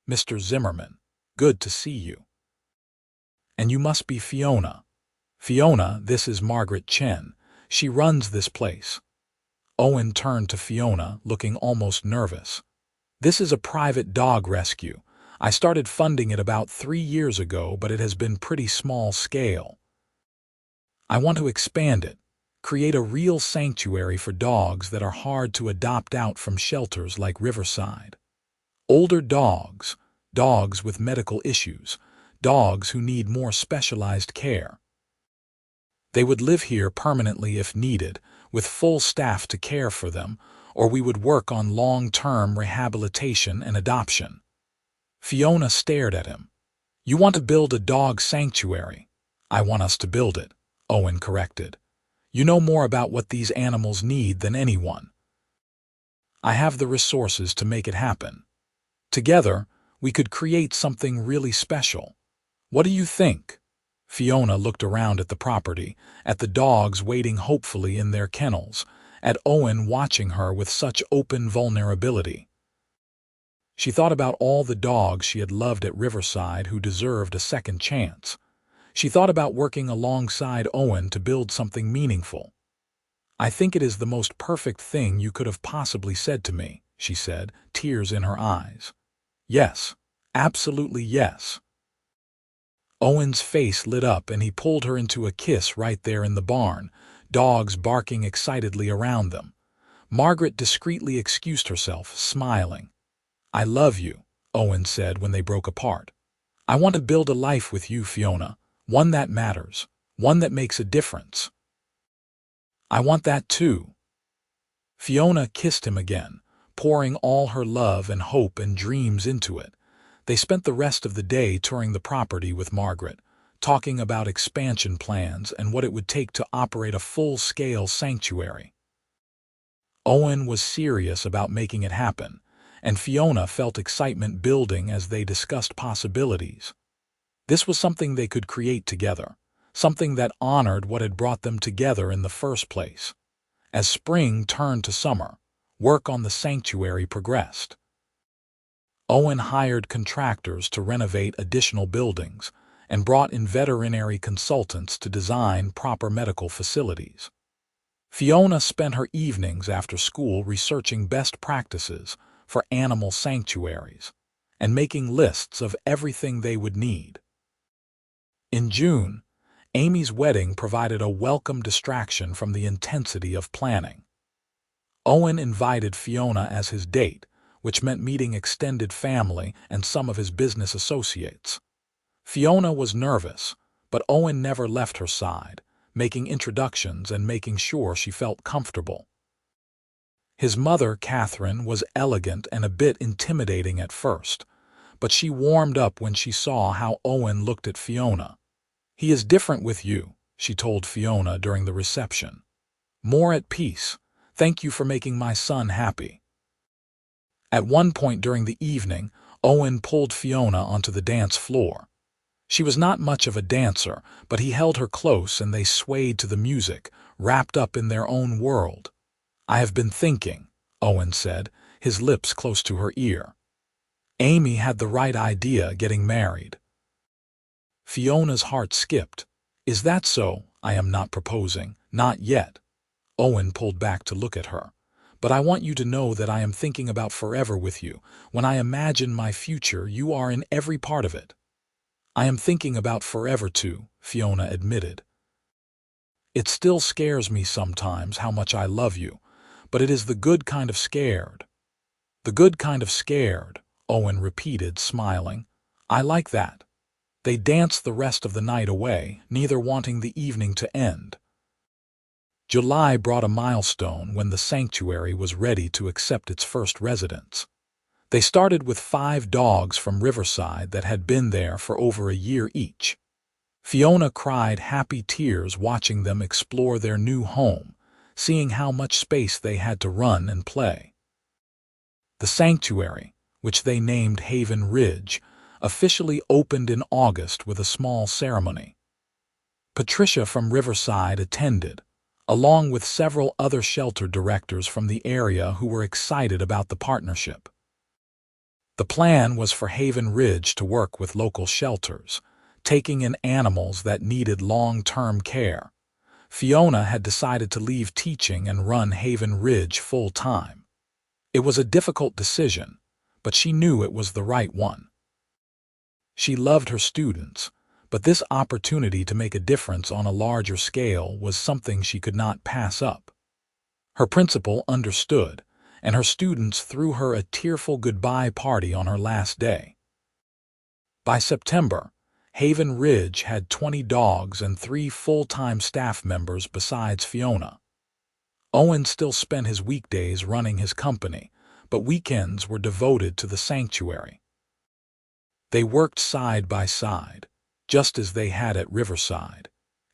"Mr. Zimmerman, good to see you. And you must be Fiona." "Fiona, this is Margaret Chen. She runs this place." Owen turned to Fiona, looking almost nervous. "This is a private dog rescue. I started funding it about 3 years ago, but it has been pretty small scale. I want to expand it, create a real sanctuary for dogs that are hard to adopt out from shelters like Riverside. Older dogs, dogs with medical issues, dogs who need more specialized care. They would live here permanently if needed, with full staff to care for them, or we would work on long-term rehabilitation and adoption." Fiona stared at him. "You want to build a dog sanctuary?" "I want us to build it," Owen corrected. "You know more about what these animals need than anyone." "I have the resources to make it happen. Together, we could create something really special. What do you think?" Fiona looked around at the property, at the dogs waiting hopefully in their kennels, at Owen watching her with such open vulnerability. She thought about all the dogs she had loved at Riverside who deserved a second chance. She thought about working alongside Owen to build something meaningful. "I think it is the most perfect thing you could have possibly said to me," she said, tears in her eyes. "Yes, absolutely yes." Owen's face lit up and he pulled her into a kiss right there in the barn, dogs barking excitedly around them. Margaret discreetly excused herself, smiling. "I love you," Owen said when they broke apart. "I want to build a life with you, Fiona, one that matters, one that makes a difference." "I want that too." Fiona kissed him again, pouring all her love and hope and dreams into it. They spent the rest of the day touring the property with Margaret, talking about expansion plans and what it would take to operate a full-scale sanctuary. Owen was serious about making it happen, and Fiona felt excitement building as they discussed possibilities. This was something they could create together, something that honored what had brought them together in the first place. As spring turned to summer, work on the sanctuary progressed. Owen hired contractors to renovate additional buildings, and brought in veterinary consultants to design proper medical facilities. Fiona spent her evenings after school researching best practices for animal sanctuaries and making lists of everything they would need. In June, Amy's wedding provided a welcome distraction from the intensity of planning. Owen invited Fiona as his date, which meant meeting extended family and some of his business associates. Fiona was nervous, but Owen never left her side, making introductions and making sure she felt comfortable. His mother, Catherine, was elegant and a bit intimidating at first, but she warmed up when she saw how Owen looked at Fiona. "He is different with you," she told Fiona during the reception. "More at peace. Thank you for making my son happy." At one point during the evening, Owen pulled Fiona onto the dance floor. She was not much of a dancer, but he held her close and they swayed to the music, wrapped up in their own world. "I have been thinking," Owen said, his lips close to her ear. "Amy had the right idea getting married." Fiona's heart skipped. "Is that so? I am not proposing. Not yet." Owen pulled back to look at her. "But I want you to know that I am thinking about forever with you. When I imagine my future, you are in every part of it." "I am thinking about forever too," Fiona admitted. "It still scares me sometimes how much I love you, but it is the good kind of scared." "The good kind of scared," Owen repeated, smiling. "I like that." They danced the rest of the night away, neither wanting the evening to end. July brought a milestone when the sanctuary was ready to accept its first residents. They started with 5 dogs from Riverside that had been there for over a year each. Fiona cried happy tears watching them explore their new home, seeing how much space they had to run and play. The sanctuary, which they named Haven Ridge, officially opened in August with a small ceremony. Patricia from Riverside attended, along with several other shelter directors from the area who were excited about the partnership. The plan was for Haven Ridge to work with local shelters, taking in animals that needed long-term care. Fiona had decided to leave teaching and run Haven Ridge full-time. It was a difficult decision, but she knew it was the right one. She loved her students, but this opportunity to make a difference on a larger scale was something she could not pass up. Her principal understood, and her students threw her a tearful goodbye party on her last day. By September, Haven Ridge had 20 dogs and 3 full-time staff members besides Fiona. Owen still spent his weekdays running his company, but weekends were devoted to the sanctuary. They worked side by side, just as they had at Riverside,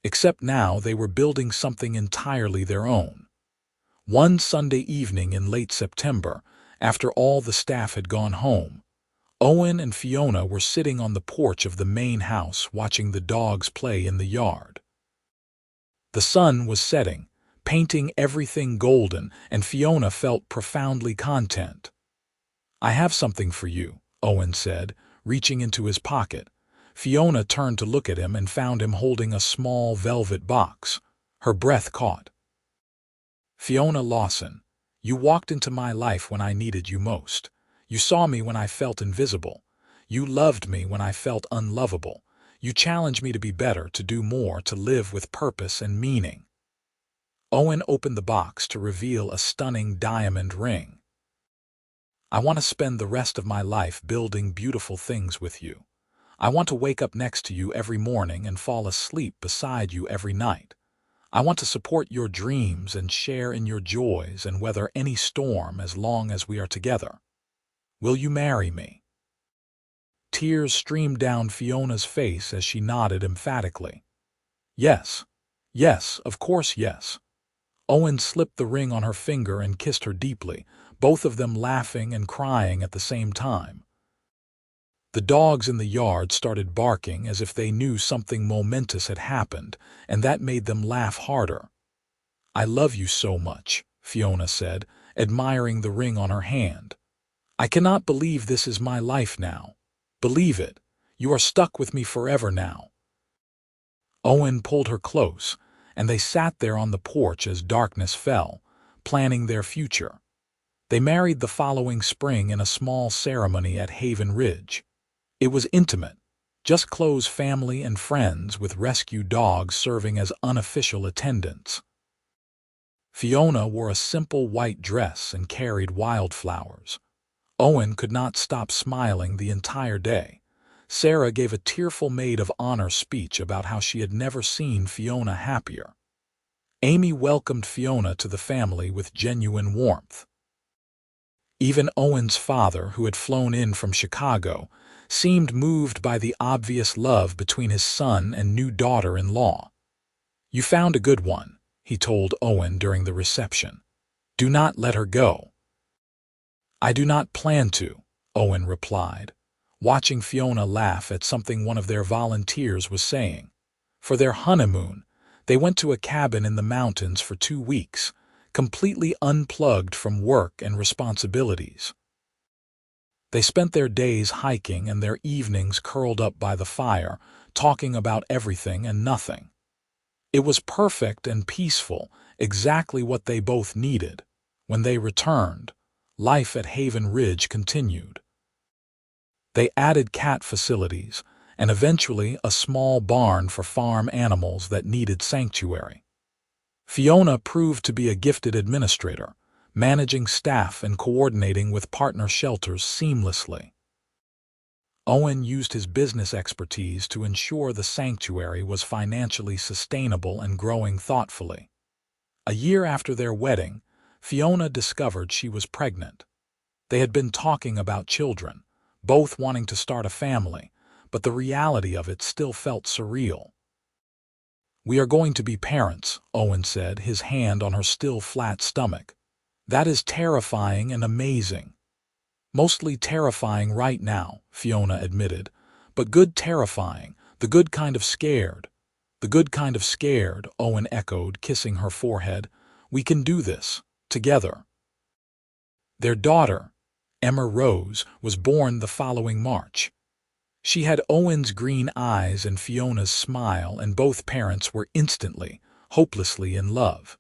except now they were building something entirely their own. One Sunday evening in late September, after all the staff had gone home, Owen and Fiona were sitting on the porch of the main house watching the dogs play in the yard. The sun was setting, painting everything golden, and Fiona felt profoundly content. "I have something for you," Owen said, reaching into his pocket. Fiona turned to look at him and found him holding a small velvet box. Her breath caught. "Fiona Lawson, you walked into my life when I needed you most. You saw me when I felt invisible. You loved me when I felt unlovable. You challenged me to be better, to do more, to live with purpose and meaning." Owen opened the box to reveal a stunning diamond ring. "I want to spend the rest of my life building beautiful things with you. I want to wake up next to you every morning and fall asleep beside you every night. I want to support your dreams and share in your joys and weather any storm as long as we are together. Will you marry me?" Tears streamed down Fiona's face as she nodded emphatically. "Yes, yes, of course yes." Owen slipped the ring on her finger and kissed her deeply, both of them laughing and crying at the same time. The dogs in the yard started barking as if they knew something momentous had happened, and that made them laugh harder. "I love you so much," Fiona said, admiring the ring on her hand. "I cannot believe this is my life now. Believe it. You are stuck with me forever now." Owen pulled her close, and they sat there on the porch as darkness fell, planning their future. They married the following spring in a small ceremony at Haven Ridge. It was intimate, just close family and friends with rescue dogs serving as unofficial attendants. Fiona wore a simple white dress and carried wildflowers. Owen could not stop smiling the entire day. Sarah gave a tearful maid of honor speech about how she had never seen Fiona happier. Amy welcomed Fiona to the family with genuine warmth. Even Owen's father, who had flown in from Chicago, seemed moved by the obvious love between his son and new daughter-in-law. "You found a good one," he told Owen during the reception. "Do not let her go." "I do not plan to," Owen replied, watching Fiona laugh at something one of their volunteers was saying. For their honeymoon, they went to a cabin in the mountains for 2 weeks, completely unplugged from work and responsibilities. They spent their days hiking and their evenings curled up by the fire, talking about everything and nothing. It was perfect and peaceful, exactly what they both needed. When they returned, life at Haven Ridge continued. They added cat facilities and eventually a small barn for farm animals that needed sanctuary. Fiona proved to be a gifted administrator, managing staff and coordinating with partner shelters seamlessly. Owen used his business expertise to ensure the sanctuary was financially sustainable and growing thoughtfully. A year after their wedding, Fiona discovered she was pregnant. They had been talking about children, both wanting to start a family, but the reality of it still felt surreal. "We are going to be parents," Owen said, his hand on her still flat stomach. "That is terrifying and amazing." "Mostly terrifying right now," Fiona admitted, "but good terrifying, the good kind of scared." "The good kind of scared," Owen echoed, kissing her forehead. "We can do this, together." Their daughter, Emma Rose, was born the following March. She had Owen's green eyes and Fiona's smile, and both parents were instantly, hopelessly in love.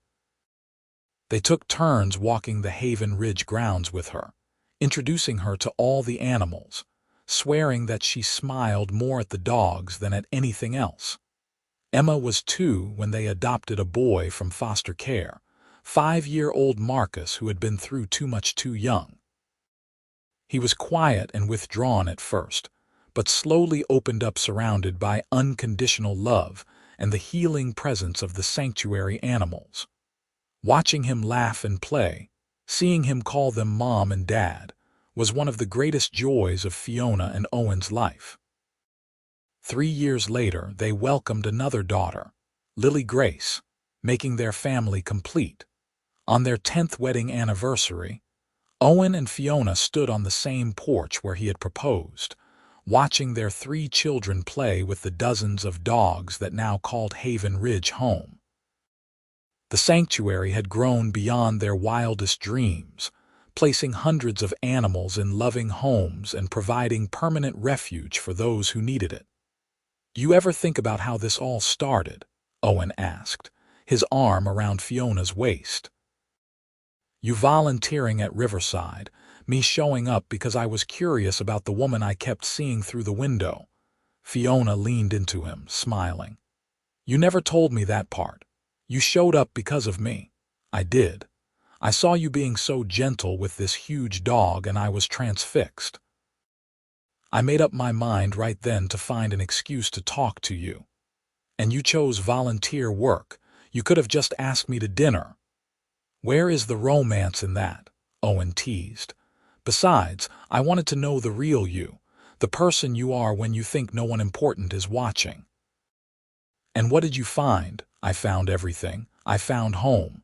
They took turns walking the Haven Ridge grounds with her, introducing her to all the animals, swearing that she smiled more at the dogs than at anything else. Emma was 2 when they adopted a boy from foster care, 5-year-old Marcus, who had been through too much too young. He was quiet and withdrawn at first, but slowly opened up, surrounded by unconditional love and the healing presence of the sanctuary animals. Watching him laugh and play, seeing him call them Mom and Dad, was one of the greatest joys of Fiona and Owen's life. 3 years later, they welcomed another daughter, Lily Grace, making their family complete. On their 10th wedding anniversary, Owen and Fiona stood on the same porch where he had proposed, watching their 3 children play with the dozens of dogs that now called Haven Ridge home. The sanctuary had grown beyond their wildest dreams, placing hundreds of animals in loving homes and providing permanent refuge for those who needed it. "You ever think about how this all started?" Owen asked, his arm around Fiona's waist. "You volunteering at Riverside, me showing up because I was curious about the woman I kept seeing through the window." Fiona leaned into him, smiling. "You never told me that part. You showed up because of me." "I did. I saw you being so gentle with this huge dog and I was transfixed. I made up my mind right then to find an excuse to talk to you. And you chose volunteer work. You could have just asked me to dinner." "Where is the romance in that?" Owen teased. "Besides, I wanted to know the real you, the person you are when you think no one important is watching." "And what did you find?" "I found everything. I found home."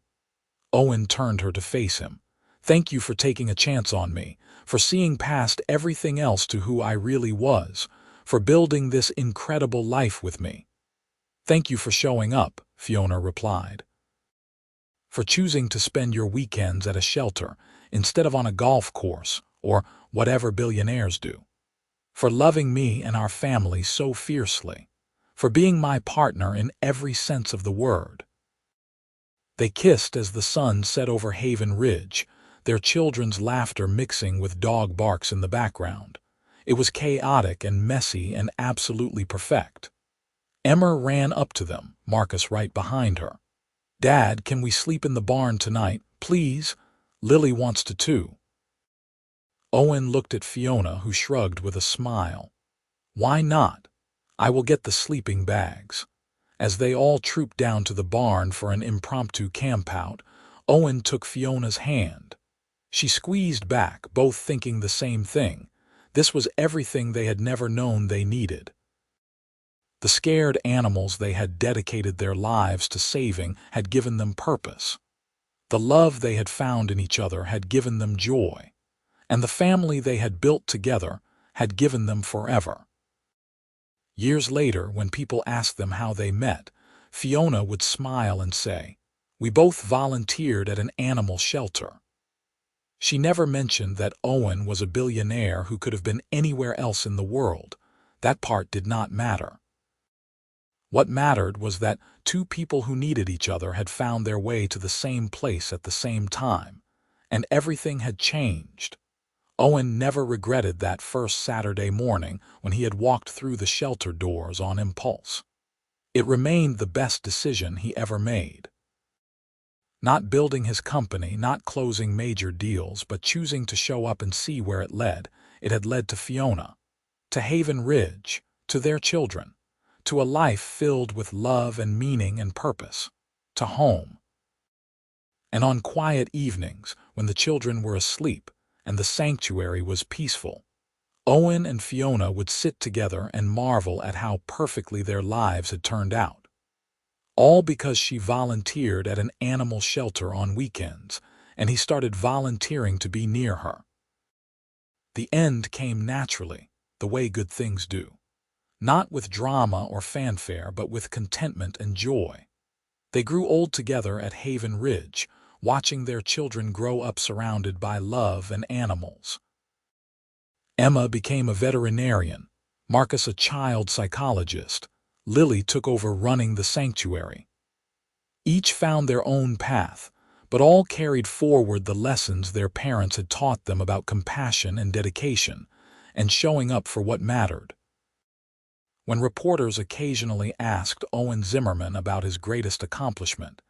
Owen turned her to face him. "Thank you for taking a chance on me, for seeing past everything else to who I really was, for building this incredible life with me." "Thank you for showing up," Fiona replied. "For choosing to spend your weekends at a shelter instead of on a golf course or whatever billionaires do." for loving me and our family so fiercely, for being my partner in every sense of the word." They kissed as the sun set over Haven Ridge, their children's laughter mixing with dog barks in the background. It was chaotic and messy and absolutely perfect. Emma ran up to them, Marcus right behind her. "Dad, can we sleep in the barn tonight, please? Lily wants to too." Owen looked at Fiona, who shrugged with a smile. "Why not? I will get the sleeping bags." As they all trooped down to the barn for an impromptu campout, Owen took Fiona's hand. She squeezed back, both thinking the same thing. This was everything they had never known they needed. The scared animals they had dedicated their lives to saving had given them purpose. The love they had found in each other had given them joy, and the family they had built together had given them forever. Years later, when people asked them how they met, Fiona would smile and say, "We both volunteered at an animal shelter." She never mentioned that Owen was a billionaire who could have been anywhere else in the world. That part did not matter. What mattered was that two people who needed each other had found their way to the same place at the same time, and everything had changed. Owen never regretted that first Saturday morning when he had walked through the shelter doors on impulse. It remained the best decision he ever made. Not building his company, not closing major deals, but choosing to show up and see where it had led to Fiona, to Haven Ridge, to their children, to a life filled with love and meaning and purpose, to home. And on quiet evenings, when the children were asleep and the sanctuary was peaceful, Owen and Fiona would sit together and marvel at how perfectly their lives had turned out. All because she volunteered at an animal shelter on weekends, and he started volunteering to be near her. The end came naturally, the way good things do. Not with drama or fanfare, but with contentment and joy. They grew old together at Haven Ridge, watching their children grow up surrounded by love and animals. Emma became a veterinarian, Marcus a child psychologist, Lily took over running the sanctuary. Each found their own path, but all carried forward the lessons their parents had taught them about compassion and dedication, and showing up for what mattered. When reporters occasionally asked Owen Zimmerman about his greatest accomplishment,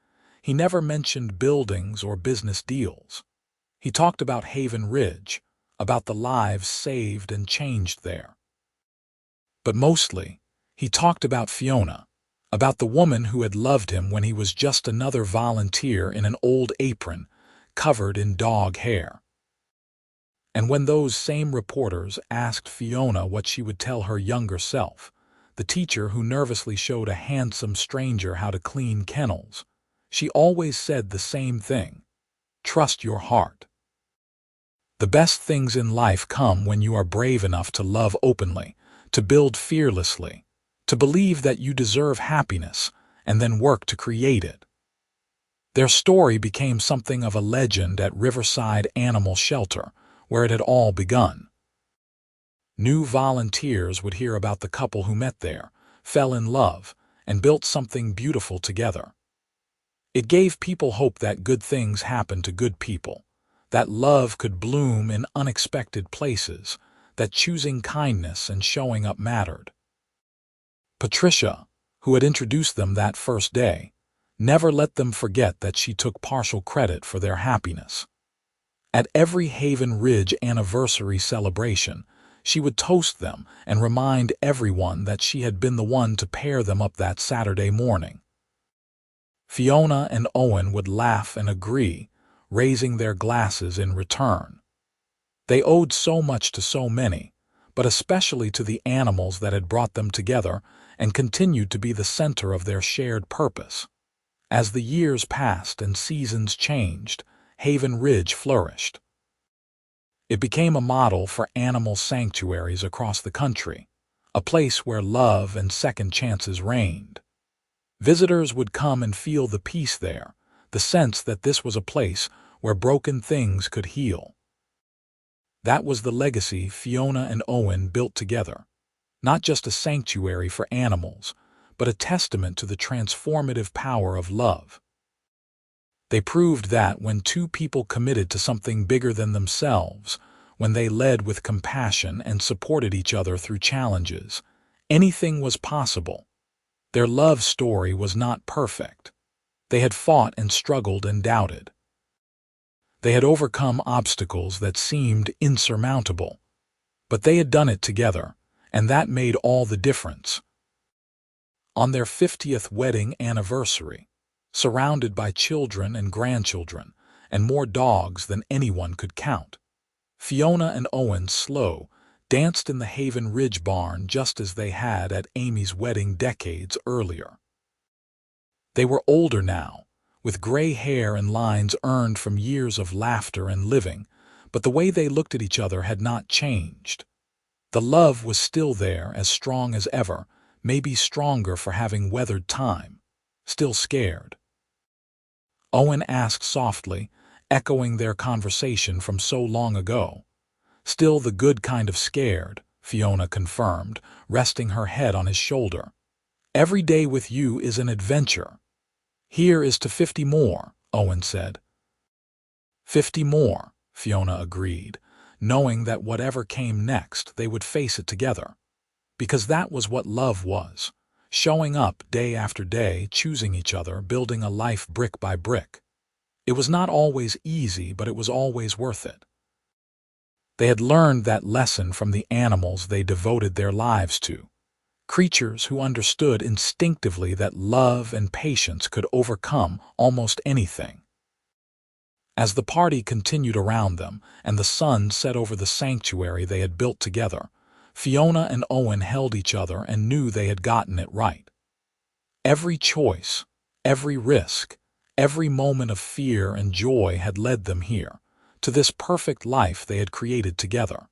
he never mentioned buildings or business deals. He talked about Haven Ridge, about the lives saved and changed there. But mostly, he talked about Fiona, about the woman who had loved him when he was just another volunteer in an old apron, covered in dog hair. And when those same reporters asked Fiona what she would tell her younger self, the teacher who nervously showed a handsome stranger how to clean kennels, she always said the same thing: trust your heart. The best things in life come when you are brave enough to love openly, to build fearlessly, to believe that you deserve happiness, and then work to create it. Their story became something of a legend at Riverside Animal Shelter, where it had all begun. New volunteers would hear about the couple who met there, fell in love, and built something beautiful together. It gave people hope that good things happen to good people, that love could bloom in unexpected places, that choosing kindness and showing up mattered. Patricia, who had introduced them that first day, never let them forget that she took partial credit for their happiness. At every Haven Ridge anniversary celebration, she would toast them and remind everyone that she had been the one to pair them up that Saturday morning. Fiona and Owen would laugh and agree, raising their glasses in return. They owed so much to so many, but especially to the animals that had brought them together and continued to be the center of their shared purpose. As the years passed and seasons changed, Haven Ridge flourished. It became a model for animal sanctuaries across the country, a place where love and second chances reigned. Visitors would come and feel the peace there, the sense that this was a place where broken things could heal. That was the legacy Fiona and Owen built together. Not just a sanctuary for animals, but a testament to the transformative power of love. They proved that when two people committed to something bigger than themselves, when they led with compassion and supported each other through challenges, anything was possible. Their love story was not perfect. They had fought and struggled and doubted. They had overcome obstacles that seemed insurmountable. But they had done it together, and that made all the difference. On their 50th wedding anniversary, surrounded by children and grandchildren, and more dogs than anyone could count, Fiona and Owen Slow danced in the Haven Ridge barn just as they had at Amy's wedding decades earlier. They were older now, with gray hair and lines earned from years of laughter and living, but the way they looked at each other had not changed. The love was still there, as strong as ever, maybe stronger for having weathered time, still scared. Owen asked softly, echoing their conversation from so long ago. Still the good kind of scared, Fiona confirmed, resting her head on his shoulder. Every day with you is an adventure. Here is to 50 more, Owen said. 50 more, Fiona agreed, knowing that whatever came next, they would face it together. Because that was what love was, showing up day after day, choosing each other, building a life brick by brick. It was not always easy, but it was always worth it. They had learned that lesson from the animals they devoted their lives to, creatures who understood instinctively that love and patience could overcome almost anything. As the party continued around them and the sun set over the sanctuary they had built together, Fiona and Owen held each other and knew they had gotten it right. Every choice, every risk, every moment of fear and joy had led them here, to this perfect life they had created together.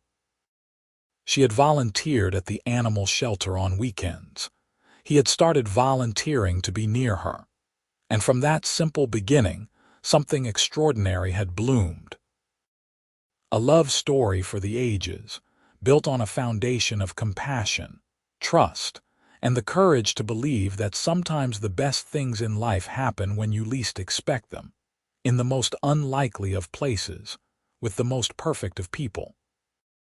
She had volunteered at the animal shelter on weekends. He had started volunteering to be near her. And from that simple beginning, something extraordinary had bloomed. A love story for the ages, built on a foundation of compassion, trust, and the courage to believe that sometimes the best things in life happen when you least expect them, in the most unlikely of places, with the most perfect of people.